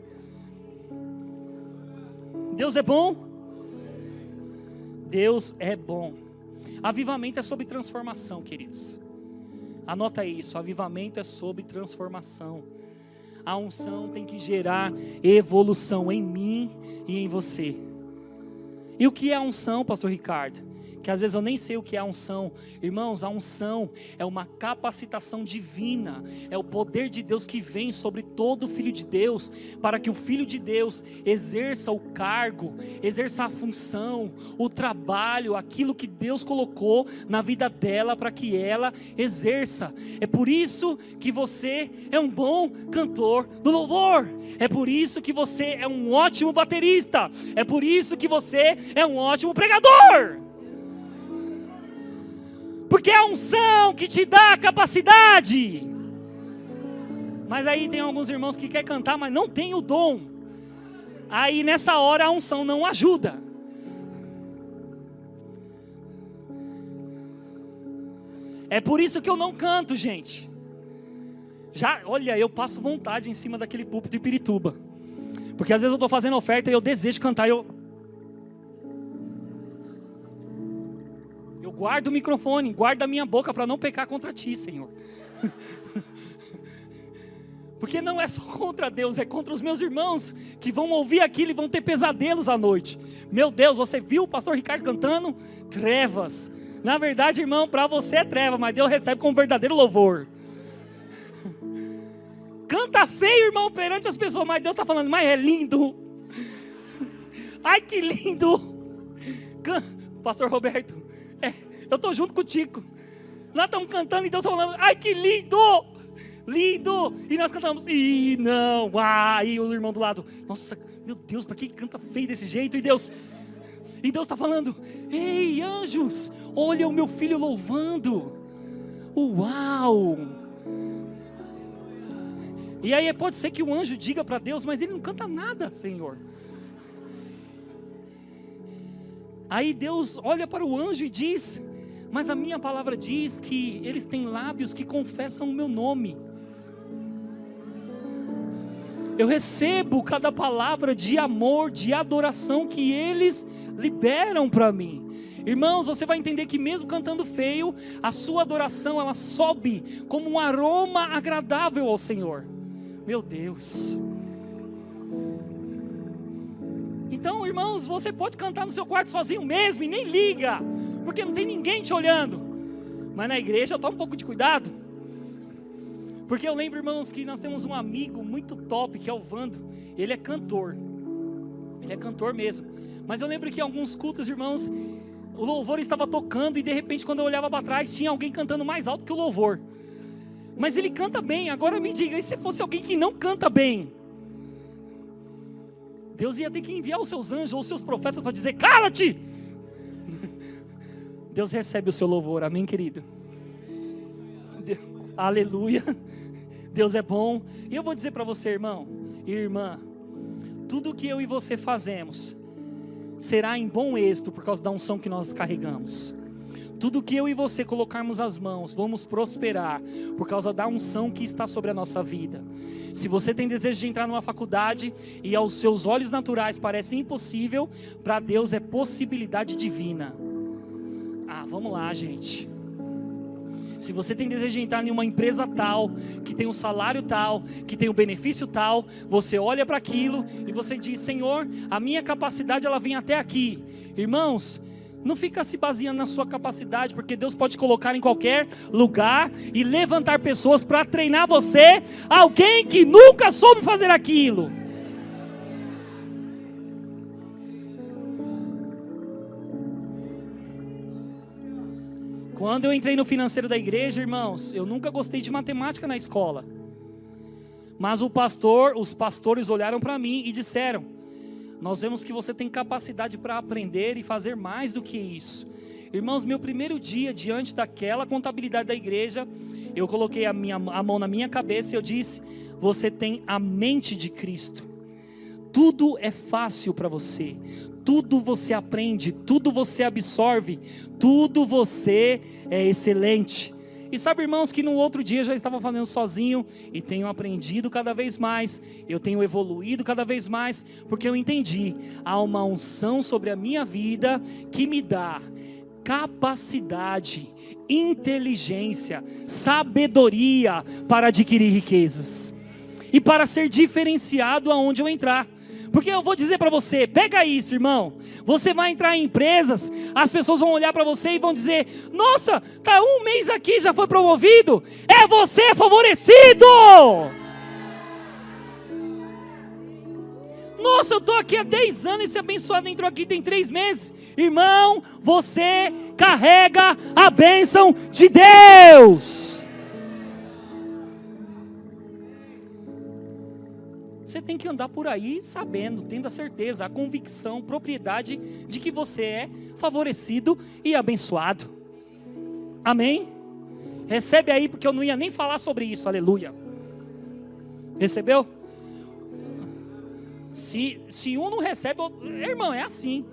Deus é bom? Deus é bom. Avivamento é sobre transformação, queridos. Anota isso, avivamento é sobre transformação. A unção tem que gerar evolução em mim e em você. E o que é a unção, pastor Ricardo? que às vezes eu nem sei o que é a unção. Irmãos, a unção é uma capacitação divina, é o poder de Deus que vem sobre todo filho de Deus, para que o filho de Deus exerça o cargo, exerça a função, o trabalho, aquilo que Deus colocou na vida dela, para que ela exerça. É por isso que você é um bom cantor do louvor, é por isso que você é um ótimo baterista, é por isso que você é um ótimo pregador. Porque é a unção que te dá a capacidade. Mas aí tem alguns irmãos que querem cantar, mas não tem o dom. Aí nessa hora a unção não ajuda. É por isso que eu não canto, gente. Olha, eu passo vontade em cima daquele púlpito de Pirituba. Porque às vezes eu estou fazendo oferta e eu desejo cantar, eu guardo o microfone, guardo a minha boca para não pecar contra ti, Senhor. Porque não é só contra Deus, é contra os meus irmãos que vão ouvir aquilo e vão ter pesadelos à noite. Meu Deus, você viu o pastor Ricardo cantando? Trevas. Na verdade, irmão, para você é treva, mas Deus recebe como verdadeiro louvor. Canta feio, irmão, perante as pessoas, mas Deus está falando, mas é lindo. Ai, que lindo. Pastor Roberto, eu estou junto com o Tico. Nós estamos cantando e Deus está falando, ai que lindo, lindo. E nós cantamos, e não, e o irmão do lado, nossa, meu Deus, para que canta feio desse jeito? E Deus está falando, ei anjos, olha o meu filho louvando. Uau. E aí pode ser que o anjo diga para Deus, mas ele não canta nada, Senhor. Aí Deus olha para o anjo e diz, mas a minha palavra diz que eles têm lábios que confessam o meu nome. Eu recebo cada palavra de amor, de adoração que eles liberam para mim. Irmãos, você vai entender que mesmo cantando feio, a sua adoração ela sobe como um aroma agradável ao Senhor. Meu Deus. Então, irmãos, você pode cantar no seu quarto sozinho mesmo e nem liga, porque não tem ninguém te olhando. Mas na igreja toma um pouco de cuidado. Porque eu lembro, irmãos, que nós temos um amigo muito top, que é o Vando. Ele é cantor. Ele é cantor mesmo. Mas eu lembro que em alguns cultos, irmãos, o louvor estava tocando e de repente quando eu olhava para trás, tinha alguém cantando mais alto que o louvor. Mas ele canta bem. Agora me diga, e se fosse alguém que não canta bem? Deus ia ter que enviar os seus anjos ou os seus profetas para dizer, cala-te! Deus recebe o seu louvor, amém, querido? Aleluia, Deus é bom. E eu vou dizer para você, irmão e irmã, tudo que eu e você fazemos será em bom êxito por causa da unção que nós carregamos. Tudo que eu e você colocarmos as mãos, vamos prosperar por causa da unção que está sobre a nossa vida. Se você tem desejo de entrar numa faculdade e aos seus olhos naturais parece impossível, para Deus é possibilidade divina. Vamos lá, gente. Se você tem desejo de entrar em uma empresa tal, que tem um salário tal, que tem um benefício tal, você olha para aquilo e você diz, Senhor, a minha capacidade ela vem até aqui. Irmãos, não fica se baseando na sua capacidade, porque Deus pode colocar em qualquer lugar e levantar pessoas para treinar você, alguém que nunca soube fazer aquilo. Quando eu entrei no financeiro da igreja, irmãos, eu nunca gostei de matemática na escola. Mas os pastores olharam para mim e disseram, nós vemos que você tem capacidade para aprender e fazer mais do que isso. Irmãos, meu primeiro dia diante daquela contabilidade da igreja, eu coloquei a mão na minha cabeça e eu disse, você tem a mente de Cristo. Tudo é fácil para você. Tudo você aprende, tudo você absorve, tudo você é excelente. E sabe, irmãos, que no outro dia eu já estava fazendo sozinho e tenho aprendido cada vez mais, eu tenho evoluído cada vez mais, porque eu entendi, há uma unção sobre a minha vida que me dá capacidade, inteligência, sabedoria para adquirir riquezas e para ser diferenciado aonde eu entrar. Porque eu vou dizer para você, pega isso, irmão. Você vai entrar em empresas, as pessoas vão olhar para você e vão dizer: nossa, tá 1 mês aqui, já foi promovido. É você favorecido. Nossa, eu estou aqui há 10 anos, esse abençoado entrou aqui tem 3 meses. Irmão, você carrega a bênção de Deus. Você tem que andar por aí sabendo, tendo a certeza, a convicção, propriedade de que você é favorecido e abençoado. Amém? Recebe aí, porque eu não ia nem falar sobre isso, aleluia. Recebeu? Se um não recebe, irmão, é assim.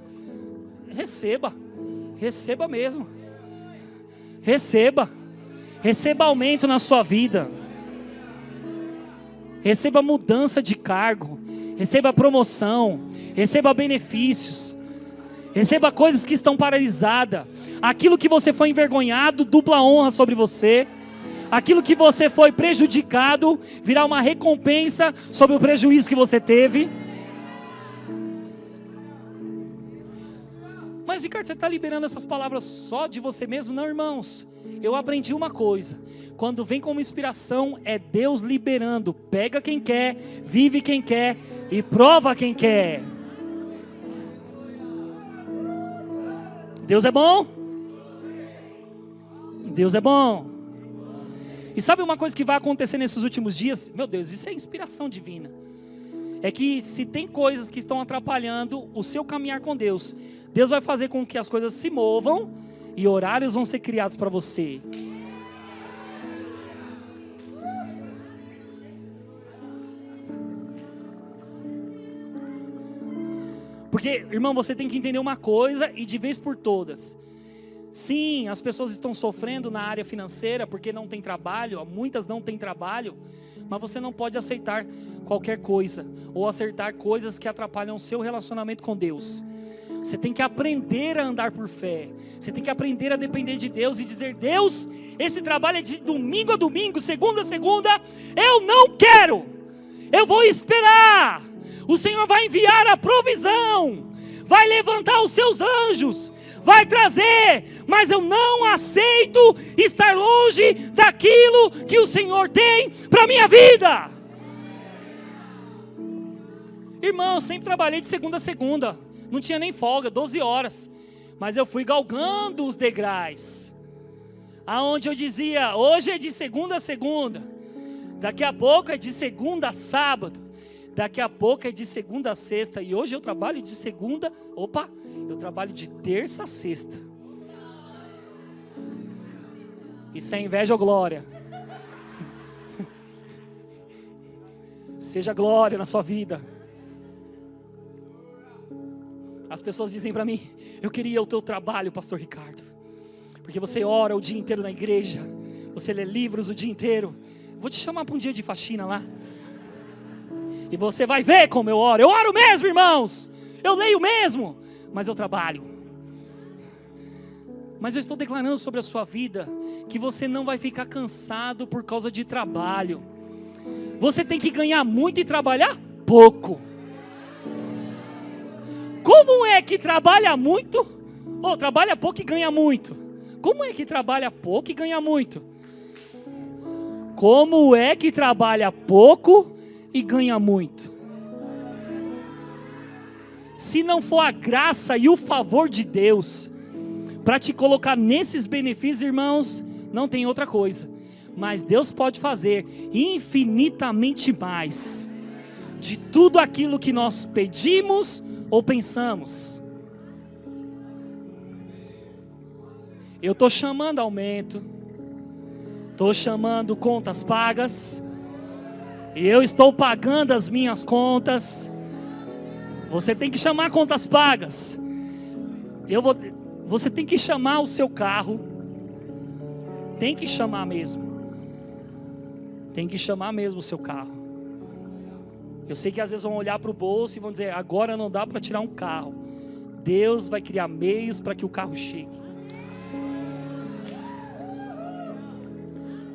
Receba mesmo. Receba aumento na sua vida. Receba mudança de cargo, receba promoção, receba benefícios, receba coisas que estão paralisadas. Aquilo que você foi envergonhado, dupla honra sobre você. Aquilo que você foi prejudicado, virá uma recompensa sobre o prejuízo que você teve. Mas Ricardo, você está liberando essas palavras só de você mesmo? Não, irmãos, eu aprendi uma coisa: quando vem como inspiração, é Deus liberando. Pega quem quer, vive quem quer e prova quem quer. Deus é bom? Deus é bom. E sabe uma coisa que vai acontecer nesses últimos dias? Meu Deus, isso é inspiração divina. É que se tem coisas que estão atrapalhando o seu caminhar com Deus, Deus vai fazer com que as coisas se movam e horários vão ser criados para você. Porque, irmão, você tem que entender uma coisa e de vez por todas. Sim, as pessoas estão sofrendo na área financeira porque não tem trabalho, muitas não têm trabalho, mas você não pode aceitar qualquer coisa ou aceitar coisas que atrapalham o seu relacionamento com Deus. Você tem que aprender a andar por fé. Você tem que aprender a depender de Deus e dizer: Deus, esse trabalho é de domingo a domingo, segunda a segunda, eu não quero, eu vou esperar. O Senhor vai enviar a provisão, vai levantar os seus anjos, vai trazer, mas eu não aceito estar longe daquilo que o Senhor tem para a minha vida. Irmão, eu sempre trabalhei de segunda a segunda, não tinha nem folga, 12 horas, mas eu fui galgando os degraus, aonde eu dizia: hoje é de segunda a segunda, daqui a pouco é de segunda a sábado, daqui a pouco é de segunda a sexta, e hoje eu trabalho de segunda, eu trabalho de terça a sexta. Isso é inveja ou glória? Seja glória na sua vida. As pessoas dizem para mim: eu queria o teu trabalho, pastor Ricardo, porque você ora o dia inteiro na igreja, você lê livros o dia inteiro. Vou te chamar para um dia de faxina lá, e você vai ver como eu oro. Eu oro mesmo, irmãos, eu leio mesmo, mas eu trabalho. Mas eu estou declarando sobre a sua vida que você não vai ficar cansado por causa de trabalho. Você tem que ganhar muito e trabalhar pouco. Como é que trabalha muito? Trabalha pouco e ganha muito. Como é que trabalha pouco e ganha muito? Como é que trabalha pouco e ganha muito? Se não for a graça e o favor de Deus para te colocar nesses benefícios, irmãos, não tem outra coisa. Mas Deus pode fazer infinitamente mais de tudo aquilo que nós pedimos ou pensamos. Eu estou chamando aumento, estou chamando contas pagas, e eu estou pagando as minhas contas. Você tem que chamar contas pagas. Você tem que chamar o seu carro. Tem que chamar mesmo. Tem que chamar mesmo o seu carro. Eu sei que às vezes vão olhar para o bolso e vão dizer: agora não dá para tirar um carro. Deus vai criar meios para que o carro chegue.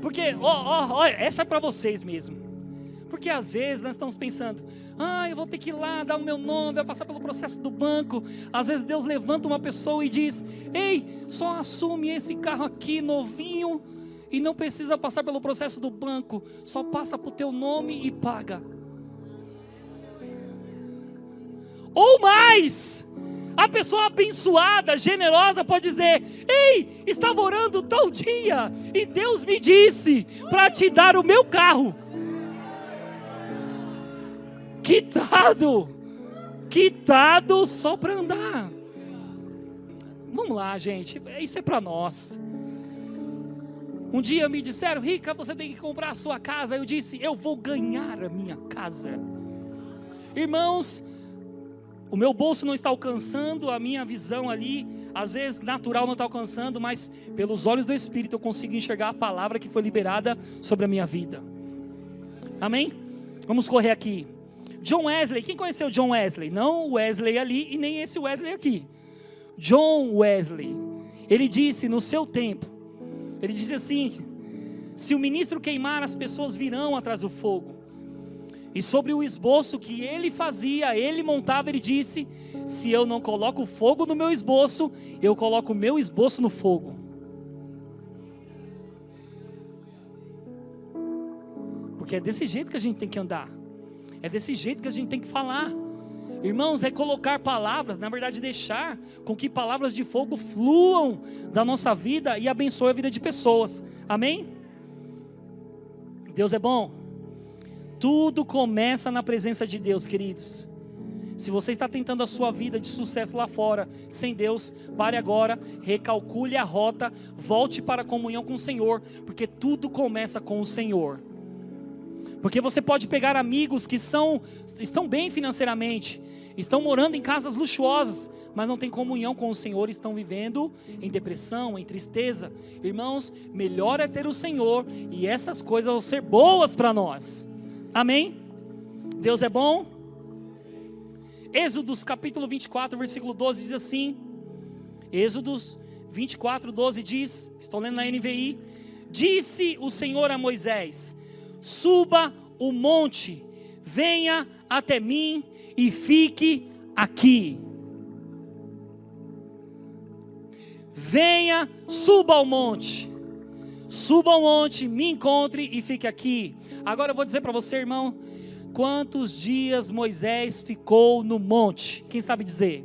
Porque, essa é para vocês mesmo. Porque às vezes nós estamos pensando, eu vou ter que ir lá, dar o meu nome, vai passar pelo processo do banco. Às vezes Deus levanta uma pessoa e diz, ei, só assume esse carro aqui novinho e não precisa passar pelo processo do banco, só passa para o teu nome e paga. Ou mais, a pessoa abençoada, generosa pode dizer, ei, estava orando tal dia e Deus me disse para te dar o meu carro. Quitado só para andar. Vamos lá, gente, isso é para nós. Um dia me disseram, Rica, você tem que comprar a sua casa. Eu disse, eu vou ganhar a minha casa. Irmãos, o meu bolso não está alcançando, a minha visão ali, às vezes natural não está alcançando, mas pelos olhos do Espírito eu consigo enxergar a palavra que foi liberada sobre a minha vida. Amém? Vamos correr aqui. John Wesley, quem conheceu John Wesley? Não o Wesley ali e nem esse Wesley aqui. John Wesley, ele disse no seu tempo, ele disse assim, se o ministro queimar, as pessoas virão atrás do fogo. E sobre o esboço que ele fazia, ele montava, ele disse, se eu não coloco fogo no meu esboço, eu coloco o meu esboço no fogo. Porque é desse jeito que a gente tem que andar. É desse jeito que a gente tem que falar. Irmãos, é colocar palavras, na verdade deixar com que palavras de fogo fluam da nossa vida e abençoe a vida de pessoas. Amém? Deus é bom. Tudo começa na presença de Deus, queridos. Se você está tentando a sua vida de sucesso lá fora, sem Deus, pare agora, recalcule a rota, volte para a comunhão com o Senhor, porque tudo começa com o Senhor. Porque você pode pegar amigos que estão bem financeiramente, estão morando em casas luxuosas, mas não têm comunhão com o Senhor, estão vivendo em depressão, em tristeza. Irmãos, melhor é ter o Senhor, e essas coisas vão ser boas para nós. Amém? Deus é bom. Êxodos capítulo 24, versículo 12 diz assim. Êxodos 24, 12 diz, estou lendo na NVI. Disse o Senhor a Moisés, suba o monte, venha até mim e fique aqui. Venha, suba ao monte, me encontre e fique aqui. Agora eu vou dizer para você, irmão, quantos dias Moisés ficou no monte? Quem sabe dizer?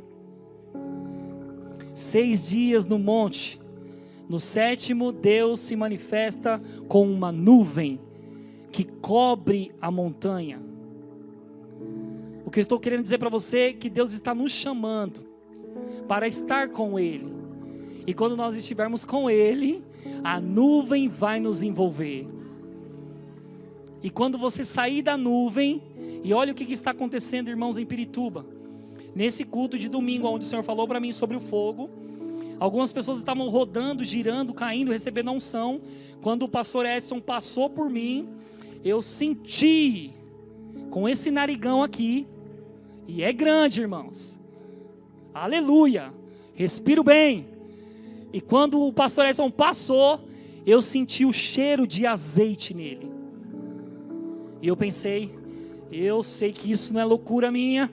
6 dias no monte. No 7º, Deus se manifesta com uma nuvem que cobre a montanha. O que eu estou querendo dizer para você é que Deus está nos chamando para estar com Ele. E quando nós estivermos com Ele, a nuvem vai nos envolver. E quando você sair da nuvem, e olha o que está acontecendo, irmãos, em Pirituba. Nesse culto de domingo, onde o Senhor falou para mim sobre o fogo, algumas pessoas estavam rodando, girando, caindo, recebendo a unção. Quando o pastor Edson passou por mim, eu senti, com esse narigão aqui, e é grande, irmãos, aleluia, respiro bem. E quando o pastor Edson passou, eu senti o cheiro de azeite nele. E eu pensei, eu sei que isso não é loucura minha.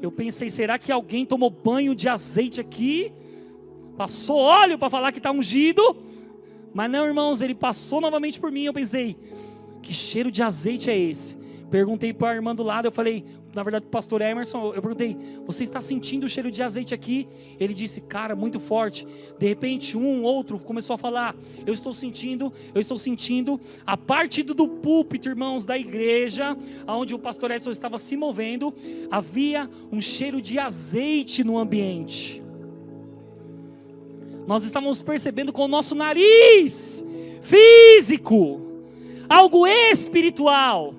Eu pensei, será que alguém tomou banho de azeite aqui? Passou óleo para falar que está ungido? Mas não, irmãos, ele passou novamente por mim. Eu pensei, que cheiro de azeite é esse? Perguntei para a irmã do lado, eu falei, na verdade para o pastor Emerson, eu perguntei, você está sentindo o cheiro de azeite aqui? Ele disse, cara, muito forte. De repente outro começou a falar, eu estou sentindo, a parte do púlpito, irmãos, da igreja, onde o pastor Edson estava se movendo, havia um cheiro de azeite no ambiente. Nós estávamos percebendo com o nosso nariz físico, algo espiritual.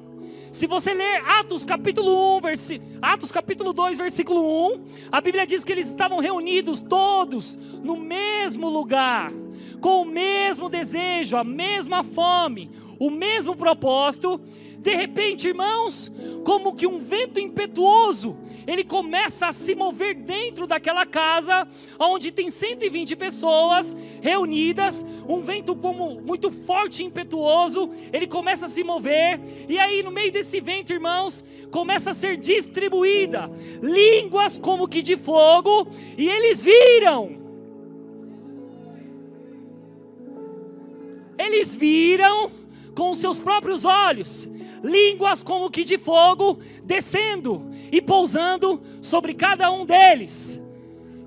Se você ler Atos capítulo 2, versículo 1, a Bíblia diz que eles estavam reunidos todos no mesmo lugar, com o mesmo desejo, a mesma fome, o mesmo propósito. De repente, irmãos, como que um vento impetuoso ele começa a se mover dentro daquela casa, onde tem 120 pessoas reunidas, um vento como muito forte e impetuoso, ele começa a se mover, e aí no meio desse vento, irmãos, começa a ser distribuída línguas como que de fogo, e eles viram com os seus próprios olhos, línguas como que de fogo, descendo e pousando sobre cada um deles,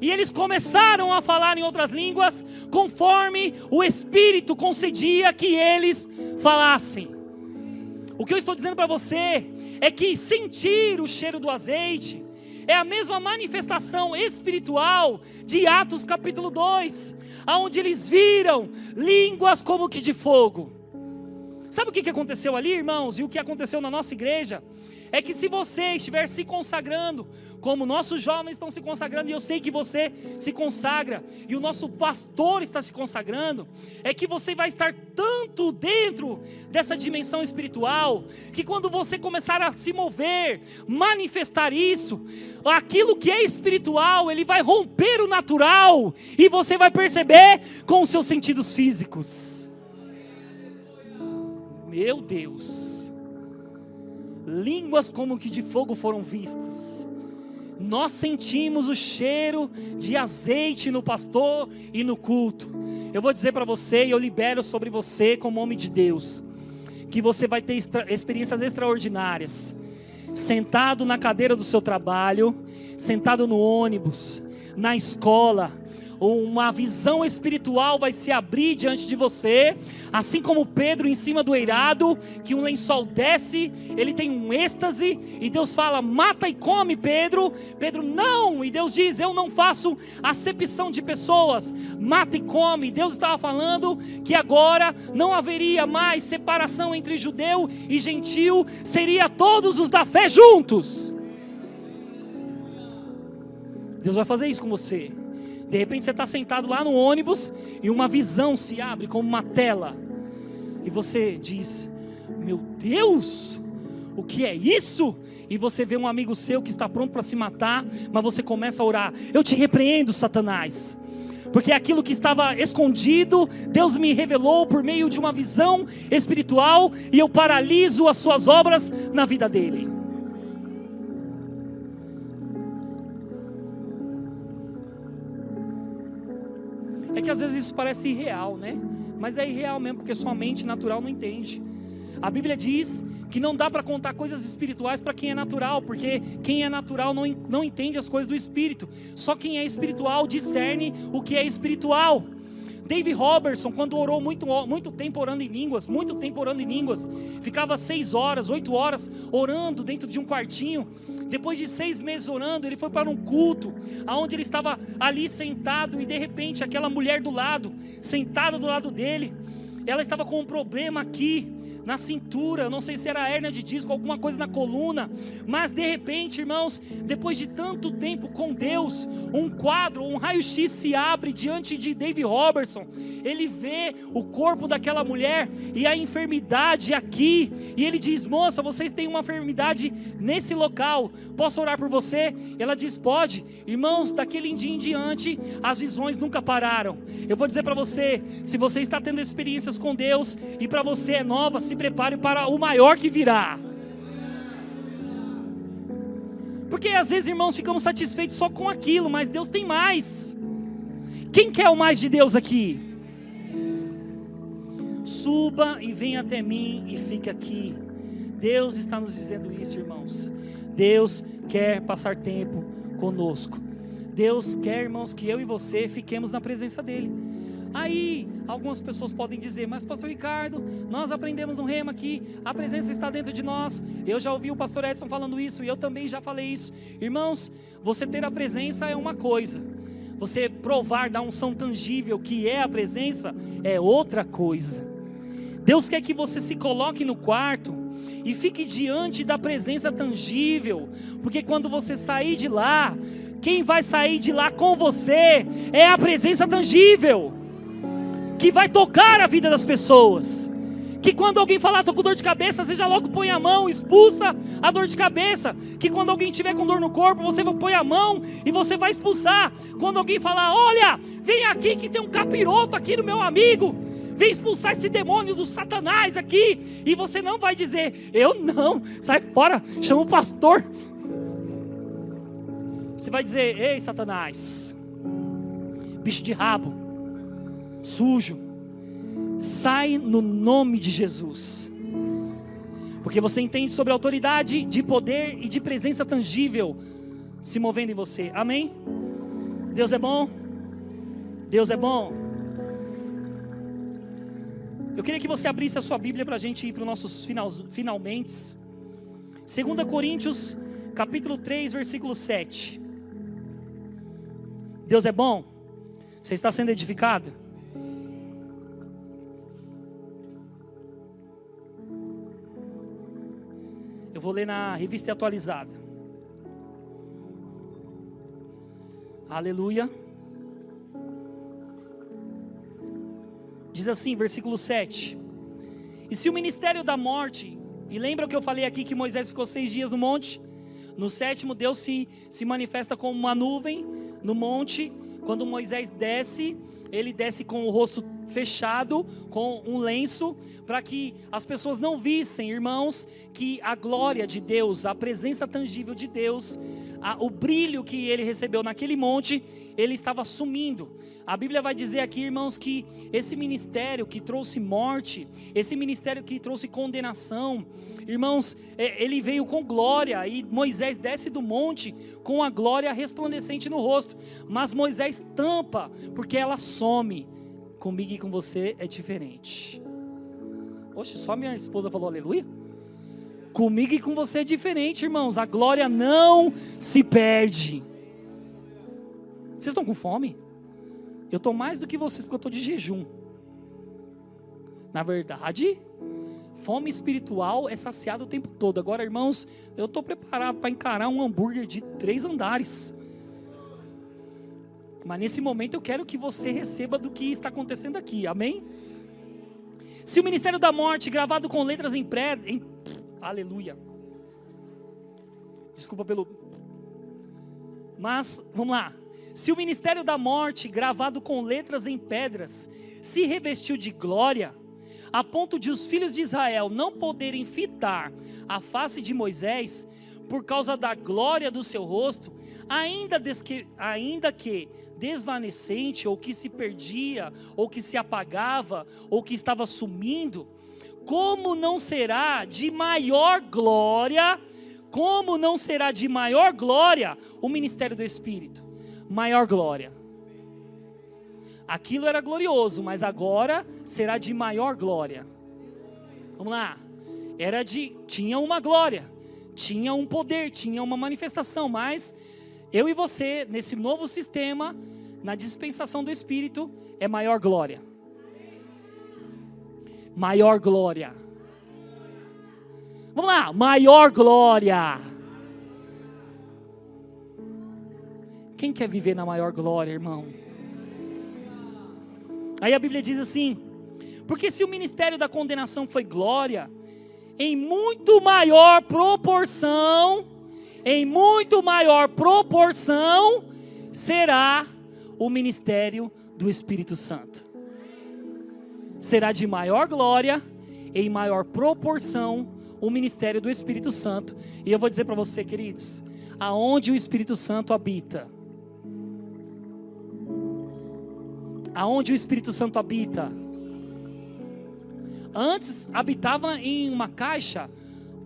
e eles começaram a falar em outras línguas, conforme o Espírito concedia que eles falassem. O que eu estou dizendo para você, é que sentir o cheiro do azeite, é a mesma manifestação espiritual, de Atos capítulo 2, onde eles viram línguas como que de fogo. Sabe o que aconteceu ali, irmãos? E o que aconteceu na nossa igreja? É que se você estiver se consagrando, como nossos jovens estão se consagrando, e eu sei que você se consagra, e o nosso pastor está se consagrando, é que você vai estar tanto dentro dessa dimensão espiritual, que quando você começar a se mover, manifestar isso, aquilo que é espiritual, ele vai romper o natural, e você vai perceber com os seus sentidos físicos. Meu Deus, línguas como que de fogo foram vistas. Nós sentimos o cheiro de azeite no pastor e no culto. Eu vou dizer para você, e eu libero sobre você como homem de Deus, que você vai ter experiências extraordinárias, sentado na cadeira do seu trabalho, sentado no ônibus, na escola. Uma visão espiritual vai se abrir diante de você, assim como Pedro em cima do eirado, que um lençol desce, ele tem um êxtase, e Deus fala, mata e come Pedro. Pedro, não, e Deus diz, eu não faço acepção de pessoas, mata e come. Deus estava falando que agora não haveria mais separação entre judeu e gentil, seria todos os da fé juntos. Deus vai fazer isso com você. De repente você está sentado lá no ônibus, e uma visão se abre como uma tela, e você diz, meu Deus, o que é isso? E você vê um amigo seu que está pronto para se matar, mas você começa a orar, eu te repreendo, Satanás, porque aquilo que estava escondido, Deus me revelou por meio de uma visão espiritual, e eu paraliso as suas obras na vida dele. É que às vezes isso parece irreal, né? Mas é irreal mesmo, porque sua mente natural não entende. A Bíblia diz que não dá para contar coisas espirituais para quem é natural, porque quem é natural não entende as coisas do Espírito. Só quem é espiritual discerne o que é espiritual. David Robertson, quando orou muito tempo orando em línguas, ficava 6 horas, 8 horas orando dentro de um quartinho. Depois de 6 meses orando, ele foi para um culto, onde ele estava ali sentado, e de repente aquela mulher do lado, sentada do lado dele, ela estava com um problema aqui na cintura, não sei se era hérnia de disco, alguma coisa na coluna, mas de repente, irmãos, depois de tanto tempo com Deus, um quadro, um raio-x se abre diante de David Robertson. Ele vê o corpo daquela mulher e a enfermidade aqui, e ele diz, moça, vocês têm uma enfermidade nesse local, posso orar por você? Ela diz, pode. Irmãos, daquele dia em diante, as visões nunca pararam. Eu vou dizer para você, se você está tendo experiências com Deus, e para você é nova, se prepare para o maior que virá. Porque às vezes, irmãos, ficamos satisfeitos só com aquilo, mas Deus tem mais. Quem quer o mais de Deus aqui? Suba e venha até mim e fique aqui. Deus está nos dizendo isso, irmãos. Deus quer passar tempo conosco. Deus quer, irmãos, que eu e você fiquemos na presença dEle. Aí, algumas pessoas podem dizer, mas pastor Ricardo, nós aprendemos no Rema que a presença está dentro de nós. Eu já ouvi o pastor Edson falando isso, e eu também já falei isso. Irmãos, você ter a presença é uma coisa, você provar da unção tangível que é a presença é outra coisa. Deus quer que você se coloque no quarto e fique diante da presença tangível, porque quando você sair de lá, quem vai sair de lá com você é a presença tangível, que vai tocar a vida das pessoas, Que quando alguém falar, estou com dor de cabeça, você já logo põe a mão, expulsa a dor de cabeça. Que quando alguém tiver com dor no corpo, você põe a mão e você vai expulsar. Quando alguém falar, olha, vem aqui que tem um capiroto aqui no meu amigo, vem expulsar esse demônio do Satanás aqui. E você não vai dizer, eu não, sai fora, chama o pastor. Você vai dizer, ei Satanás, bicho de rabo, sujo, sai no nome de Jesus. Porque você entende sobre a autoridade de poder e de presença tangível se movendo em você, amém? Deus é bom, Deus é bom. Eu queria que você abrisse a sua Bíblia para a gente ir para os nossos finalmente. 2 Coríntios, capítulo 3, versículo 7. Deus é bom? Você está sendo edificado? Eu vou ler na Revista Atualizada. Aleluia. Diz assim, versículo 7. E se o ministério da morte, e lembra o que eu falei aqui que Moisés ficou 6 dias no monte? No 7º Deus se manifesta como uma nuvem no monte. Quando Moisés desce, ele desce com o rosto fechado, com um lenço, para que as pessoas não vissem, irmãos, que a glória de Deus, a presença tangível de Deus, o brilho que ele recebeu naquele monte, ele estava sumindo. A Bíblia vai dizer aqui, irmãos, que esse ministério que trouxe morte, esse ministério que trouxe condenação, irmãos, ele veio com glória, e Moisés desce do monte com a glória resplandecente no rosto, mas Moisés tampa, porque ela some. Comigo e com você é diferente. Oxe, só minha esposa falou aleluia? Comigo e com você é diferente, irmãos, a glória não se perde. Vocês estão com fome? Eu estou mais do que vocês, porque eu estou de jejum. Na verdade, fome espiritual é saciada o tempo todo. Agora, irmãos, eu estou preparado para encarar um hambúrguer de 3 andares. Mas nesse momento eu quero que você receba do que está acontecendo aqui, amém? Se o ministério da morte, gravado com letras em aleluia. Desculpa pelo... Mas, vamos lá. Se o ministério da morte, gravado com letras em pedras, se revestiu de glória, a ponto de os filhos de Israel não poderem fitar a face de Moisés, por causa da glória do seu rosto, ainda que desvanecente, ou que se perdia, ou que se apagava, ou que estava sumindo, como não será de maior glória, o ministério do Espírito? Maior glória. Aquilo era glorioso, mas agora será de maior glória. Vamos lá. Tinha uma glória, tinha um poder, tinha uma manifestação, mas eu e você, nesse novo sistema, na dispensação do Espírito, é maior glória. Maior glória. Vamos lá, maior glória. Quem quer viver na maior glória, irmão? Aí a Bíblia diz assim: porque se o ministério da condenação foi glória, em muito maior proporção, será o ministério do Espírito Santo. Será de maior glória, em maior proporção, o ministério do Espírito Santo. E eu vou dizer para você, queridos, aonde o Espírito Santo habita, aonde o Espírito Santo habita, antes habitava em uma caixa,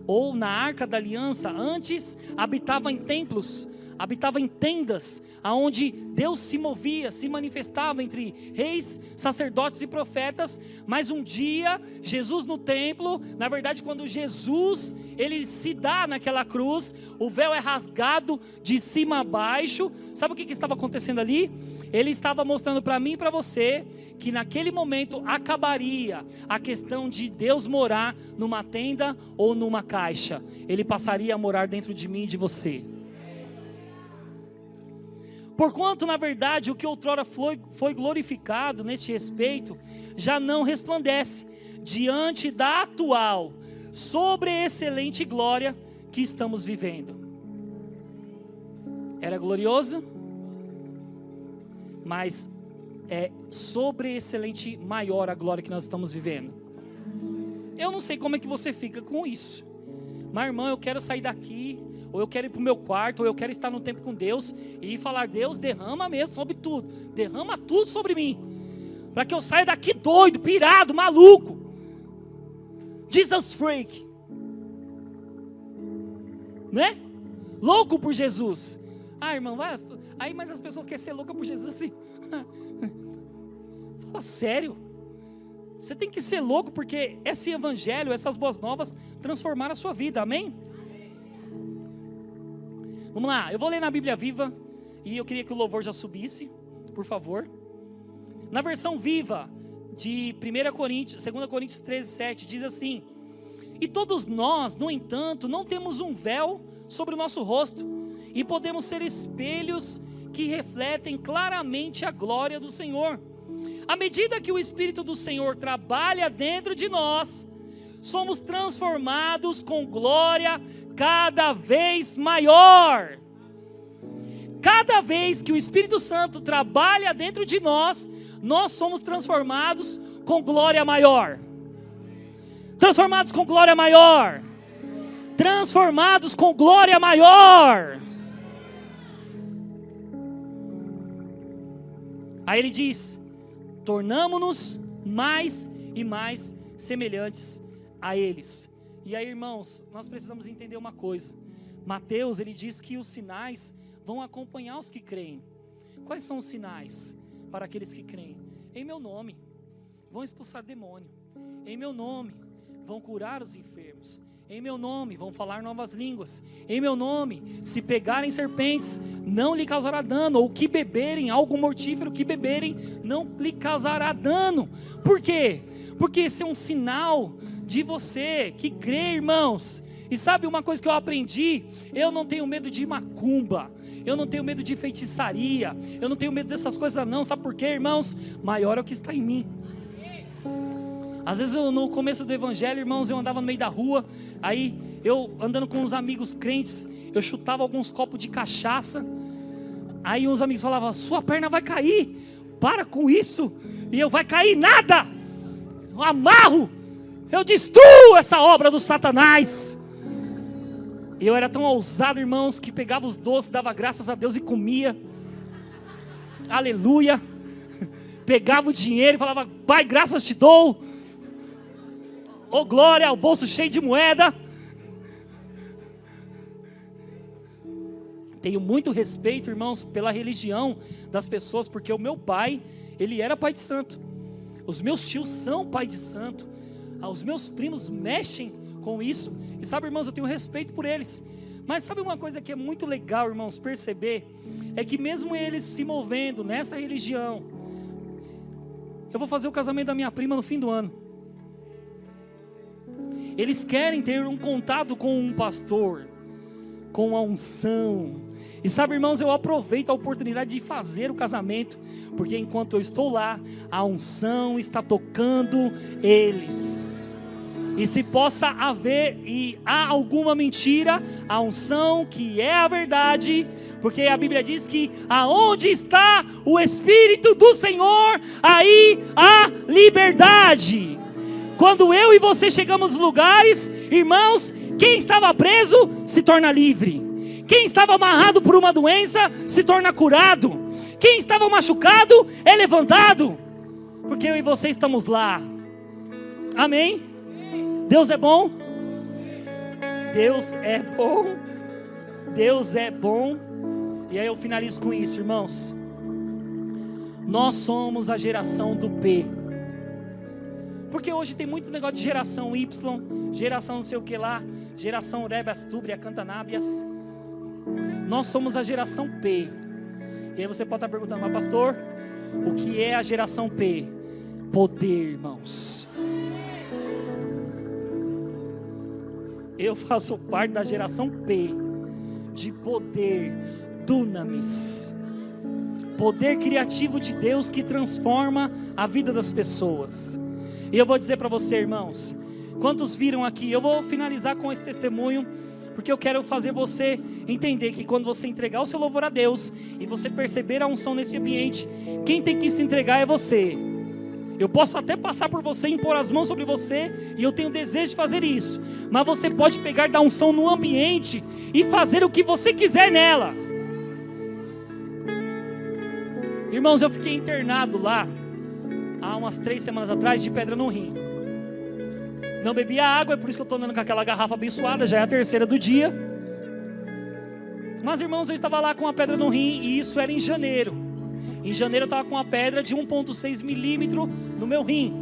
ou na arca da aliança, antes habitava em templos, habitava em tendas, aonde Deus se movia, se manifestava entre reis, sacerdotes e profetas. Mas um dia, Jesus no templo, na verdade quando Jesus, ele se dá naquela cruz, o véu é rasgado de cima a baixo. Sabe o que estava acontecendo ali? Ele estava mostrando para mim e para você, que naquele momento acabaria a questão de Deus morar numa tenda ou numa caixa. Ele passaria a morar dentro de mim e de você. Porquanto, na verdade, o que outrora foi glorificado neste respeito, já não resplandece, diante da atual, sobreexcelente glória que estamos vivendo. Era glorioso, mas é sobreexcelente maior a glória que nós estamos vivendo. Eu não sei como é que você fica com isso, mas irmão, eu quero sair daqui, ou eu quero ir para o meu quarto, ou eu quero estar no tempo com Deus e falar: Deus, derrama mesmo sobre tudo, derrama tudo sobre mim, para que eu saia daqui doido, pirado, maluco, Jesus freak, né? Louco por Jesus. Ah, irmão, vai. Aí, mas as pessoas querem ser loucas por Jesus assim. Fala sério. Você tem que ser louco porque esse evangelho, essas boas novas transformaram a sua vida, amém? Vamos lá, eu vou ler na Bíblia Viva e eu queria que o louvor já subisse, por favor. Na versão viva de 2 Coríntios 13:7 diz assim: e todos nós, no entanto, não temos um véu sobre o nosso rosto, e podemos ser espelhos que refletem claramente a glória do Senhor. À medida que o Espírito do Senhor trabalha dentro de nós, somos transformados com glória cada vez maior. Cada vez que o Espírito Santo trabalha dentro de nós, nós somos transformados com glória maior. Transformados com glória maior. Transformados com glória maior. Aí ele diz: tornamo-nos mais e mais semelhantes a eles. E aí, irmãos, nós precisamos entender uma coisa. Mateus, ele diz que os sinais vão acompanhar os que creem. Quais são os sinais para aqueles que creem? Em meu nome vão expulsar demônio. Em meu nome vão curar os enfermos. Em meu nome vão falar novas línguas. Em meu nome, se pegarem serpentes, não lhe causará dano. Ou que beberem algo mortífero, que beberem, não lhe causará dano. Por quê? Porque esse é um sinal de você que crê, irmãos. E sabe uma coisa que eu aprendi? Eu não tenho medo de macumba, eu não tenho medo de feitiçaria, eu não tenho medo dessas coisas não. Sabe por quê, irmãos? Maior é o que está em mim. Às vezes no começo do evangelho, irmãos, eu andava no meio da rua, aí eu andando com uns amigos crentes, eu chutava alguns copos de cachaça, aí uns amigos falavam: sua perna vai cair, para com isso. E eu: vai cair nada, eu amarro, eu destruo essa obra do Satanás. Eu era tão ousado, irmãos, que pegava os doces, dava graças a Deus e comia, aleluia. Pegava o dinheiro e falava: Pai, graças te dou. Oh glória, o bolso cheio de moeda. Tenho muito respeito, irmãos, pela religião das pessoas, porque o meu pai, ele era pai de santo. Os meus tios são pai de santo. Os meus primos mexem com isso. E sabe, irmãos, eu tenho respeito por eles. Mas sabe uma coisa que é muito legal, irmãos, perceber? É que mesmo eles se movendo nessa religião, eu vou fazer o casamento da minha prima no fim do ano. Eles querem ter um contato com um pastor, com a unção. E sabe, irmãos, eu aproveito a oportunidade de fazer o casamento, porque enquanto eu estou lá, a unção está tocando eles. E se possa haver e há alguma mentira, a unção que é a verdade, porque a Bíblia diz que aonde está o Espírito do Senhor, aí há liberdade. Quando eu e você chegamos nos lugares, irmãos, quem estava preso se torna livre. Quem estava amarrado por uma doença se torna curado. Quem estava machucado é levantado. Porque eu e você estamos lá. Amém? Deus é bom? Deus é bom. Deus é bom. E aí eu finalizo com isso, irmãos. Nós somos a geração do P. Porque hoje tem muito negócio de geração Y, geração não sei o que lá, geração Rebas Túbria, Cantanábias. Nós somos a geração P. E aí você pode estar perguntando: mas pastor, o que é a geração P? Poder, irmãos. Eu faço parte da geração P, de poder, dunamis. Poder criativo de Deus que transforma a vida das pessoas. E eu vou dizer para você, irmãos, quantos viram aqui, eu vou finalizar com esse testemunho, porque eu quero fazer você entender que quando você entregar o seu louvor a Deus, e você perceber a unção nesse ambiente, quem tem que se entregar é você. Eu posso até passar por você, impor as mãos sobre você, e eu tenho desejo de fazer isso, mas você pode pegar da unção no ambiente, e fazer o que você quiser nela. Irmãos, eu fiquei internado lá, há umas 3 semanas atrás, de pedra no rim. Não bebia água, é por isso que eu estou andando com aquela garrafa abençoada, já é a 3ª do dia. Mas irmãos, eu estava lá com uma pedra no rim, e isso era em janeiro. Em janeiro eu estava com uma pedra de 1,6 milímetro no meu rim.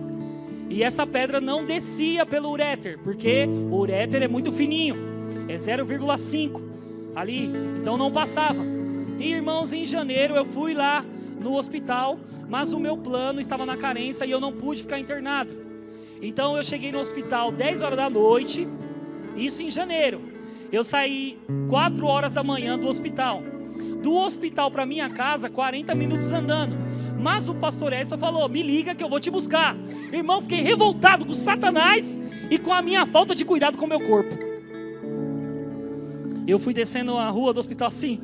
E essa pedra não descia pelo uréter, porque o uréter é muito fininho, é 0,5 ali, então não passava. E irmãos, em janeiro eu fui lá no hospital, mas o meu plano estava na carência e eu não pude ficar internado. Então eu cheguei no hospital 10 horas da noite, isso em janeiro. Eu saí 4 horas da manhã do hospital. Do hospital para minha casa, 40 minutos andando. Mas o pastor Edson falou, me liga que eu vou te buscar. Irmão, fiquei revoltado com Satanás e com a minha falta de cuidado com o meu corpo. Eu fui descendo a rua do hospital assim.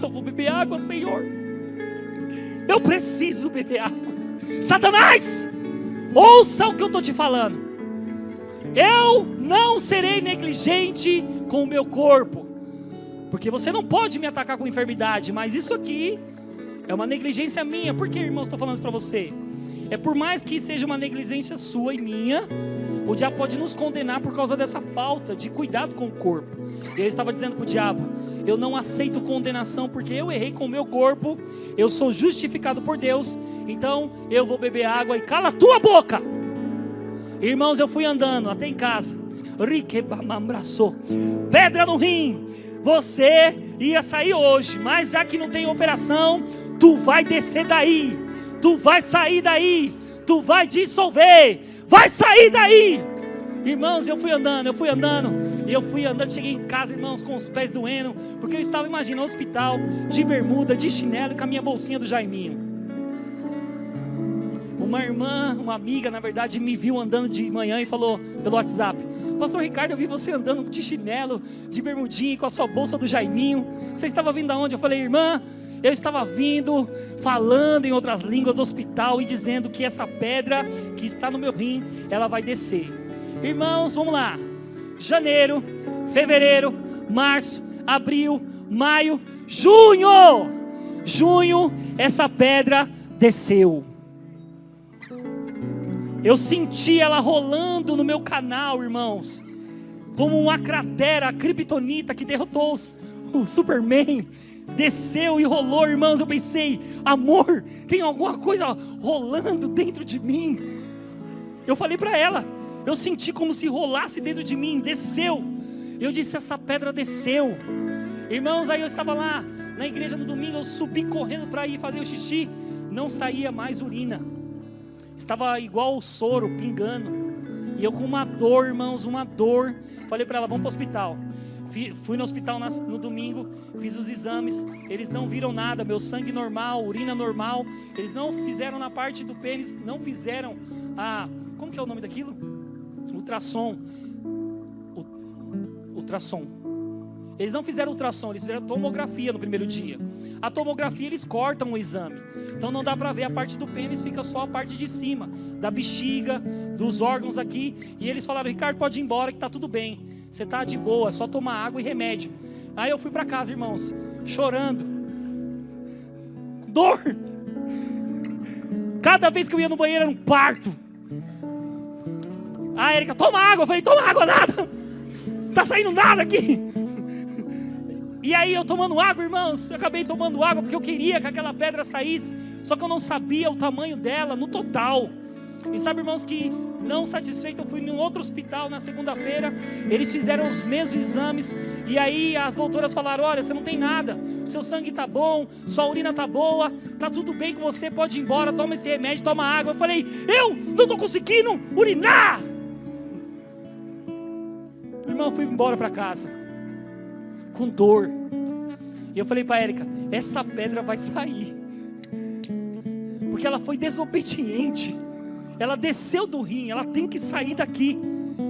Eu vou beber água, Senhor. Eu preciso beber água. Satanás, ouça o que eu estou te falando. Eu não serei negligente com o meu corpo, porque você não pode me atacar com enfermidade, mas isso aqui é uma negligência minha. Por que, irmãos, estou falando isso para você? É por mais que seja uma negligência sua e minha, o diabo pode nos condenar por causa dessa falta de cuidado com o corpo. Eu estava dizendo para o diabo, eu não aceito condenação, porque eu errei com o meu corpo, eu sou justificado por Deus, então eu vou beber água e cala a tua boca. Irmãos, eu fui andando até em casa, pedra no rim, você ia sair hoje, mas já que não tem operação, tu vai descer daí, tu vai sair daí, tu vai dissolver, vai sair daí. Irmãos, eu fui andando, cheguei em casa, irmãos, com os pés doendo, porque eu estava, imagina, no hospital, de bermuda, de chinelo e com a minha bolsinha do Jaiminho. Uma irmã, uma amiga, na verdade, me viu andando de manhã e falou pelo WhatsApp, pastor Ricardo, eu vi você andando de chinelo, de bermudinha e com a sua bolsa do Jaiminho, você estava vindo aonde? Eu falei, irmã, eu estava vindo, falando em outras línguas do hospital e dizendo que essa pedra que está no meu rim, ela vai descer. Irmãos, vamos lá, janeiro, fevereiro, março, abril, maio, junho, essa pedra desceu. Eu senti ela rolando no meu canal, irmãos, como uma cratera, a criptonita que derrotou o Superman, desceu e rolou, irmãos. Eu pensei, amor, tem alguma coisa rolando dentro de mim. Eu falei para ela, eu senti como se rolasse dentro de mim, desceu. Eu disse, essa pedra desceu. Irmãos, aí eu estava lá na igreja no domingo, eu subi correndo para ir fazer o xixi, não saía mais urina, estava igual o soro, pingando. E eu com uma dor, irmãos, uma dor. Falei para ela, vamos para o hospital. Fui no hospital no domingo, fiz os exames, eles não viram nada, meu sangue normal, urina normal. Eles não fizeram na parte do pênis, não fizeram como que é o nome daquilo? Ultrassom. Eles não fizeram ultrassom, eles fizeram tomografia no primeiro dia. A tomografia eles cortam o exame, então não dá para ver a parte do pênis, fica só a parte de cima, da bexiga, dos órgãos aqui. E eles falaram, Ricardo, pode ir embora que está tudo bem, você está de boa, só tomar água e remédio. Aí eu fui para casa, irmãos, chorando, com dor. Cada vez que eu ia no banheiro era um parto. A Érica, toma água. Eu falei, toma água nada, não está saindo nada aqui. E aí eu tomando água, irmãos, eu acabei tomando água porque eu queria que aquela pedra saísse, só que eu não sabia o tamanho dela no total. E sabe, irmãos, que não satisfeito, eu fui em um outro hospital na segunda-feira, eles fizeram os mesmos exames, e aí as doutoras falaram, olha, você não tem nada, seu sangue está bom, sua urina está boa, está tudo bem com você, pode ir embora, toma esse remédio, toma água. Eu falei, eu não estou conseguindo urinar. Irmão, eu fui embora para casa, com dor. E eu falei para a Érica, essa pedra vai sair, porque ela foi desobediente. ela desceu do rim, ela tem que sair daqui.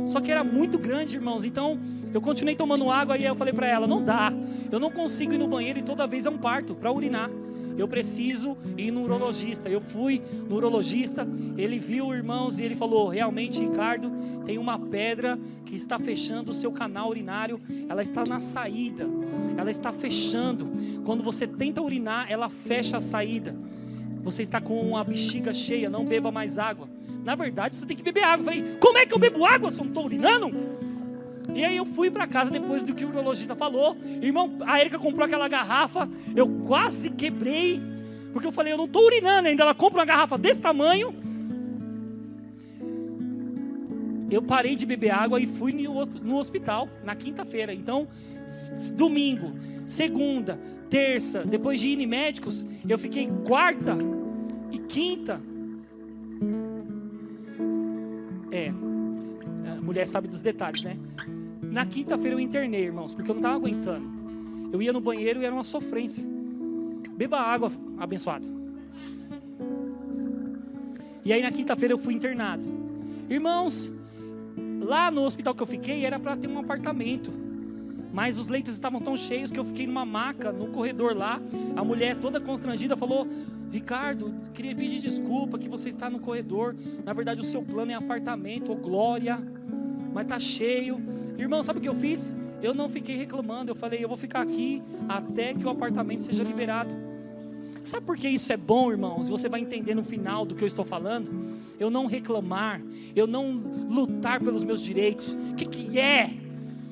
Só que era muito grande, irmãos. Então eu continuei tomando água. E aí eu falei para ela, não dá, eu não consigo ir no banheiro e toda vez é um parto para urinar. Eu preciso ir no urologista. Eu fui no urologista, ele viu, irmãos, e ele falou, realmente, Ricardo, tem uma pedra que está fechando o seu canal urinário. Ela está na saída, ela está fechando. Quando você tenta urinar, ela fecha a saída. Você está com a bexiga cheia, não beba mais água. Na verdade, você tem que beber água. Eu falei, como é que eu bebo água se eu não estou urinando? E aí eu fui para casa depois do que o urologista falou. Irmão, a Erika comprou aquela garrafa, eu quase quebrei, porque eu falei, eu não estou urinando ainda. Ela compra uma garrafa desse tamanho. Eu parei de beber água e fui no hospital, na quinta-feira. Então, domingo, segunda, terça, depois de ir em médicos, eu fiquei quarta e quinta. A mulher sabe dos detalhes, né? Na quinta-feira eu internei, irmãos, porque eu não estava aguentando. Eu ia no banheiro e era uma sofrência. Beba água, abençoado. E aí na quinta-feira eu fui internado. Irmãos, lá no hospital que eu fiquei era para ter um apartamento, mas os leitos estavam tão cheios que eu fiquei numa maca no corredor lá. A mulher toda constrangida falou, Ricardo, queria pedir desculpa que você está no corredor. Na verdade o seu plano é apartamento, oh glória, mas está cheio. Irmão, sabe o que eu fiz? Eu não fiquei reclamando, eu falei, eu vou ficar aqui até que o apartamento seja liberado. Sabe por que isso é bom, irmãos? Você vai entender no final do que eu estou falando. Eu não reclamar, eu não lutar pelos meus direitos. O que é?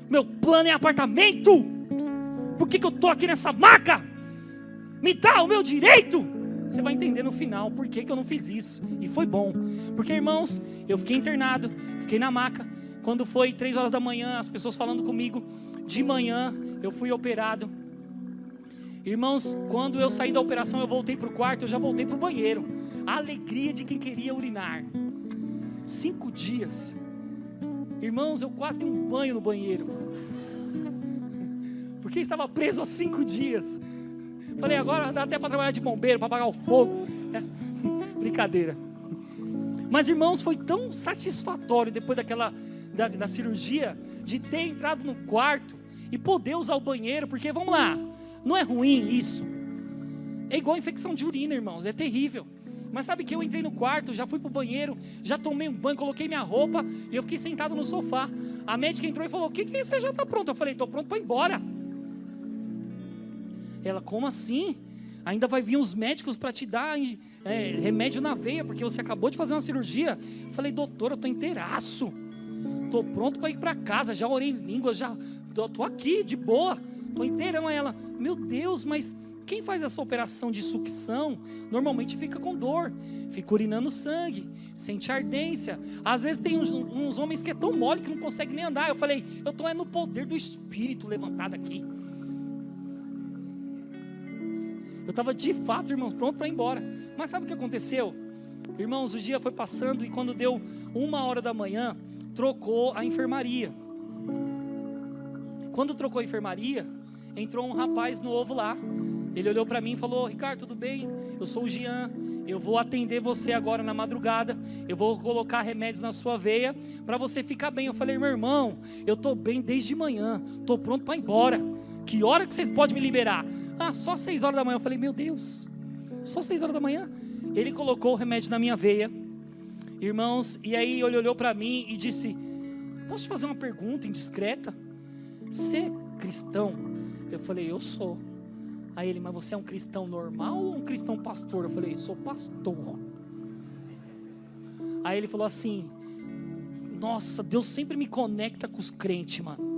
Meu plano é apartamento. Por que eu estou aqui nessa maca? Me dá o meu direito. Você vai entender no final por que eu não fiz isso. E foi bom, porque irmãos, eu fiquei internado, fiquei na maca. Quando foi 3 horas da manhã, as pessoas falando comigo. De manhã eu fui operado. Irmãos, quando eu saí da operação, eu voltei para o quarto, eu já voltei para o banheiro. A alegria de quem queria urinar. 5 dias. Irmãos, eu quase dei um banho no banheiro. Porque estava preso há 5 dias. Falei, agora dá até para trabalhar de bombeiro, para apagar o fogo. Brincadeira. Mas irmãos, foi tão satisfatório depois da cirurgia, de ter entrado no quarto e poder usar o banheiro, porque vamos lá, não é ruim isso? É igual infecção de urina, irmãos, é terrível. Mas sabe que eu entrei no quarto, já fui pro banheiro, já tomei um banho, coloquei minha roupa e eu fiquei sentado no sofá. A médica entrou e falou, o que você já está pronto? Eu falei, estou pronto para ir embora. Ela, como assim? Ainda vai vir os médicos para te dar remédio na veia, porque você acabou de fazer uma cirurgia. Eu falei, doutor, eu estou inteiraço. Estou pronto para ir para casa, já orei em língua, já estou aqui de boa, estou inteirão. Ela, meu Deus, mas quem faz essa operação de sucção, normalmente fica com dor, fica urinando sangue, sente ardência. Às vezes tem uns homens que é tão mole que não conseguem nem andar. Eu falei, eu estou no poder do Espírito levantado aqui. Eu estava de fato, irmãos, pronto para ir embora. Mas sabe o que aconteceu? Irmãos, o dia foi passando e quando deu 1h da manhã, trocou a enfermaria. Quando trocou a enfermaria, entrou um rapaz novo lá. Ele olhou para mim e falou, Ricardo, tudo bem? Eu sou o Jean, eu vou atender você agora na madrugada. Eu vou colocar remédios na sua veia para você ficar bem. Eu falei, meu irmão, eu estou bem desde manhã, estou pronto para ir embora. Que hora que vocês podem me liberar? Só 6 horas da manhã. Eu falei, meu Deus, só 6 horas da manhã? Ele colocou o remédio na minha veia, irmãos, e aí ele olhou para mim e disse, posso te fazer uma pergunta indiscreta? Você é cristão? Eu falei, eu sou. Aí ele, mas você é um cristão normal ou um cristão pastor? Eu falei, sou pastor. Aí ele falou assim, nossa, Deus sempre me conecta com os crentes, mano.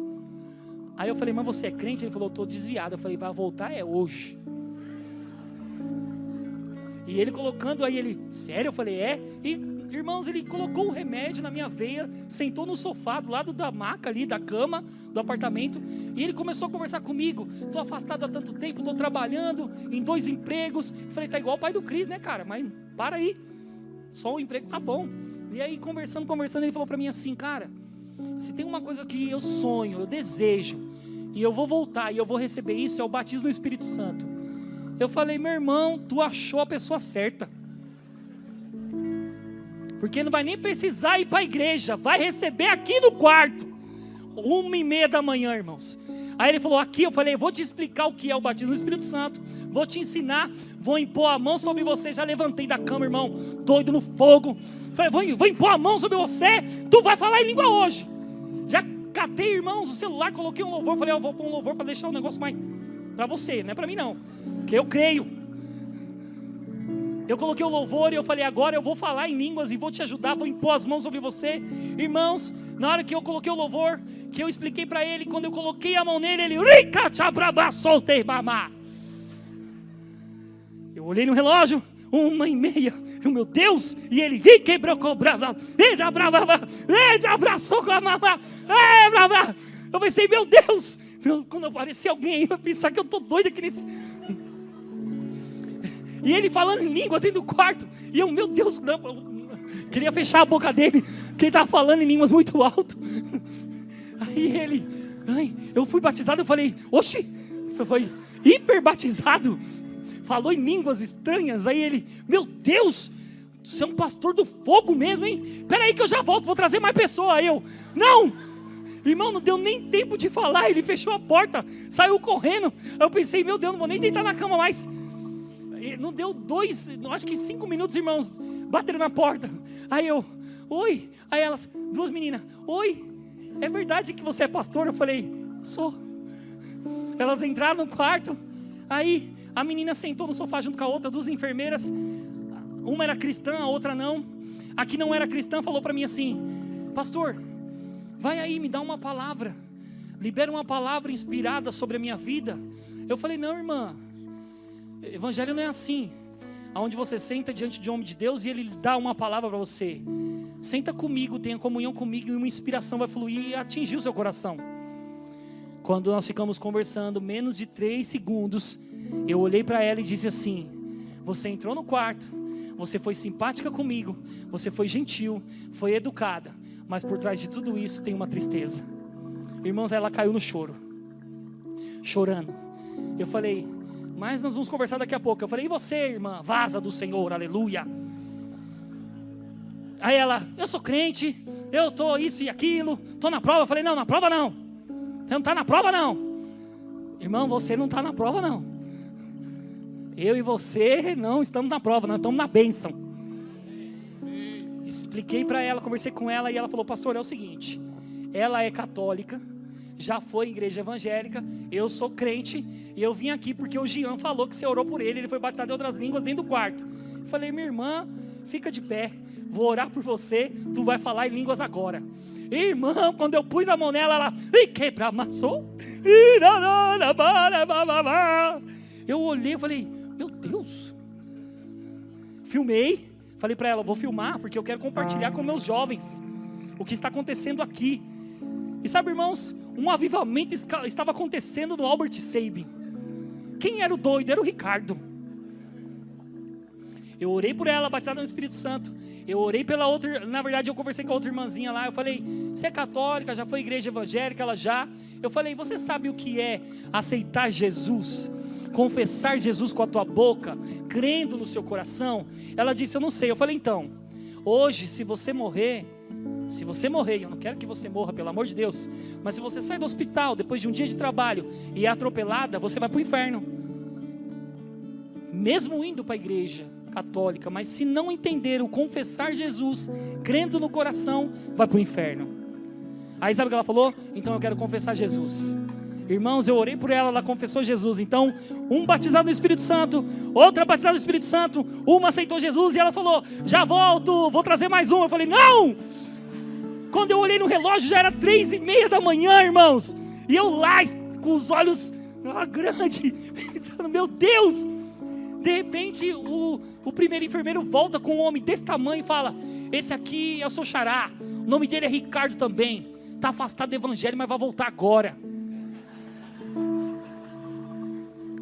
Aí eu falei, mas você é crente? Ele falou, estou desviado. Eu falei, vai voltar hoje. E ele colocando, aí ele, sério? Eu falei, E irmãos, ele colocou o remédio na minha veia, sentou no sofá do lado da maca ali, da cama, do apartamento, e ele começou a conversar comigo. Estou afastado há tanto tempo, estou trabalhando em 2 empregos. Eu falei, tá igual o pai do Cris, né, cara? Mas para aí, só o emprego tá bom. E aí conversando, ele falou para mim assim, cara, se tem uma coisa que eu sonho, eu desejo, e eu vou voltar, e eu vou receber isso, é o batismo no Espírito Santo. Eu falei, meu irmão, tu achou a pessoa certa. porque não vai nem precisar ir para a igreja, vai receber aqui no quarto, 1h30 da manhã, irmãos. Aí ele falou, aqui, eu falei, vou te explicar o que é o batismo do Espírito Santo, vou te ensinar, vou impor a mão sobre você. Já levantei da cama, irmão, doido no fogo. Falei, vou impor a mão sobre você, tu vai falar em língua hoje. Já catei, irmãos, o celular, coloquei um louvor, falei, eu vou pôr um louvor para deixar o negócio mais para você, não é para mim não, porque eu creio. Eu coloquei o louvor e eu falei, agora eu vou falar em línguas e vou te ajudar, vou impor as mãos sobre você. Irmãos, na hora que eu coloquei o louvor, que eu expliquei para ele, quando eu coloquei a mão nele, ele... Eu olhei no relógio, 1h30, meu Deus, e ele... Eu pensei, meu Deus, quando aparecer alguém, eu pensar que eu estou doido aqui nesse... E ele falando em língua dentro do quarto. E eu, meu Deus, não, queria fechar a boca dele, porque ele estava falando em línguas muito alto. Aí ele, eu fui batizado, eu falei, oxi, foi hiper batizado. Falou em línguas estranhas. Aí ele, meu Deus, você é um pastor do fogo mesmo, hein? Peraí que eu já volto, vou trazer mais pessoa. Aí eu, não, irmão, não deu nem tempo de falar. Ele fechou a porta, saiu correndo. Eu pensei, meu Deus, não vou nem deitar na cama mais. Não deu acho que 5 minutos, irmãos, bateram na porta. Aí eu, oi. Aí elas, 2 meninas, oi, é verdade que você é pastor? Eu falei, sou. Elas entraram no quarto. Aí a menina sentou no sofá junto com a outra, 2 enfermeiras. Uma era cristã, a outra não. A que não era cristã falou para mim assim, pastor, vai aí, me dá uma palavra, libera uma palavra inspirada sobre a minha vida. Eu falei, não, irmã, evangelho não é assim, aonde você senta diante de um homem de Deus e ele dá uma palavra para você. Senta comigo, tenha comunhão comigo e uma inspiração vai fluir e atingir o seu coração. Quando nós ficamos conversando, menos de 3 segundos, eu olhei para ela e disse assim, você entrou no quarto, você foi simpática comigo, você foi gentil, foi educada, mas por trás de tudo isso tem uma tristeza. Irmãos, ela caiu no choro, chorando. Eu falei, mas nós vamos conversar daqui a pouco. Eu falei, e você, irmã? Vaza do Senhor, aleluia. Aí ela, eu sou crente, eu estou isso e aquilo, estou na prova. Eu falei, não, na prova não, você não está na prova não. Irmão, você não está na prova não. Eu e você não estamos na prova, nós estamos na bênção. Expliquei para ela, conversei com ela e ela falou, pastor, é o seguinte, ela é católica, já foi em igreja evangélica, eu sou crente, e eu vim aqui porque o Jean falou que você orou por ele, ele foi batizado em outras línguas dentro do quarto. Eu falei, minha irmã, fica de pé, vou orar por você, tu vai falar em línguas agora. Irmão, quando eu pus a mão nela, ela, eu olhei e falei, meu Deus. Filmei, falei para ela, vou filmar, porque eu quero compartilhar com meus jovens o que está acontecendo aqui. E sabe, irmãos, um avivamento estava acontecendo no Albert Sabin. Quem era o doido? Era o Ricardo. Eu orei por ela, batizada no Espírito Santo. Eu orei pela outra, na verdade eu conversei com a outra irmãzinha lá. Eu falei, você é católica, já foi igreja evangélica, ela já. Eu falei, você sabe o que é aceitar Jesus? Confessar Jesus com a tua boca, crendo no seu coração? Ela disse, eu não sei. Eu falei, então, hoje se você morrer, eu não quero que você morra, pelo amor de Deus, mas se você sai do hospital depois de um dia de trabalho e é atropelada, você vai para o inferno, mesmo indo para a igreja católica. Mas se não entender o confessar Jesus, crendo no coração, vai para o inferno. Aí sabe o que ela falou? Então eu quero confessar Jesus. Irmãos, eu orei por ela, ela confessou Jesus. Então, um batizado no Espírito Santo, outra batizada no Espírito Santo, uma aceitou Jesus e ela falou, já volto, vou trazer mais um. Eu falei, não! Quando eu olhei no relógio já era 3h30 da manhã, irmãos. E eu lá com os olhos grandes, pensando, meu Deus. De repente o primeiro enfermeiro volta com um homem desse tamanho e fala, esse aqui é o seu xará, o nome dele é Ricardo também, está afastado do evangelho, mas vai voltar agora.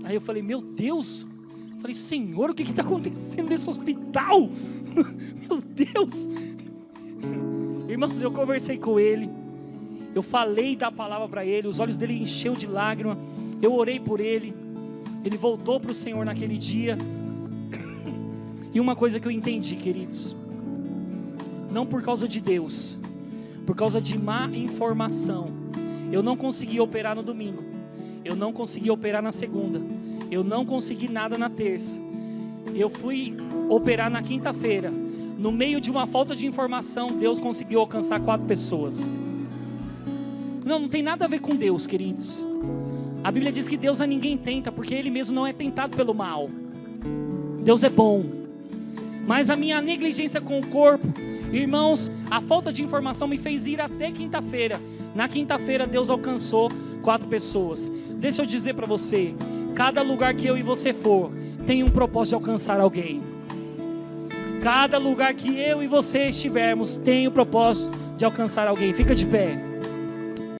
Aí eu falei, meu Deus. Eu falei, Senhor, o que está acontecendo nesse hospital? Meu Deus. Irmãos, eu conversei com ele, eu falei da palavra para ele, os olhos dele encheu de lágrima, eu orei por ele, ele voltou para o Senhor naquele dia. E uma coisa que eu entendi, queridos, não por causa de Deus, por causa de má informação. Eu não consegui operar no domingo, eu não consegui operar na segunda, eu não consegui nada na terça. Eu fui operar na quinta-feira. No meio de uma falta de informação, Deus conseguiu alcançar 4 pessoas. Não tem nada a ver com Deus, queridos. A Bíblia diz que Deus a ninguém tenta, porque Ele mesmo não é tentado pelo mal. Deus é bom. Mas a minha negligência com o corpo, irmãos, a falta de informação me fez ir até quinta-feira. Na quinta-feira Deus alcançou 4 pessoas. Deixa eu dizer para você, cada lugar que eu e você for, tem um propósito de alcançar alguém. Cada lugar que eu e você estivermos, tem o propósito de alcançar alguém. Fica de pé.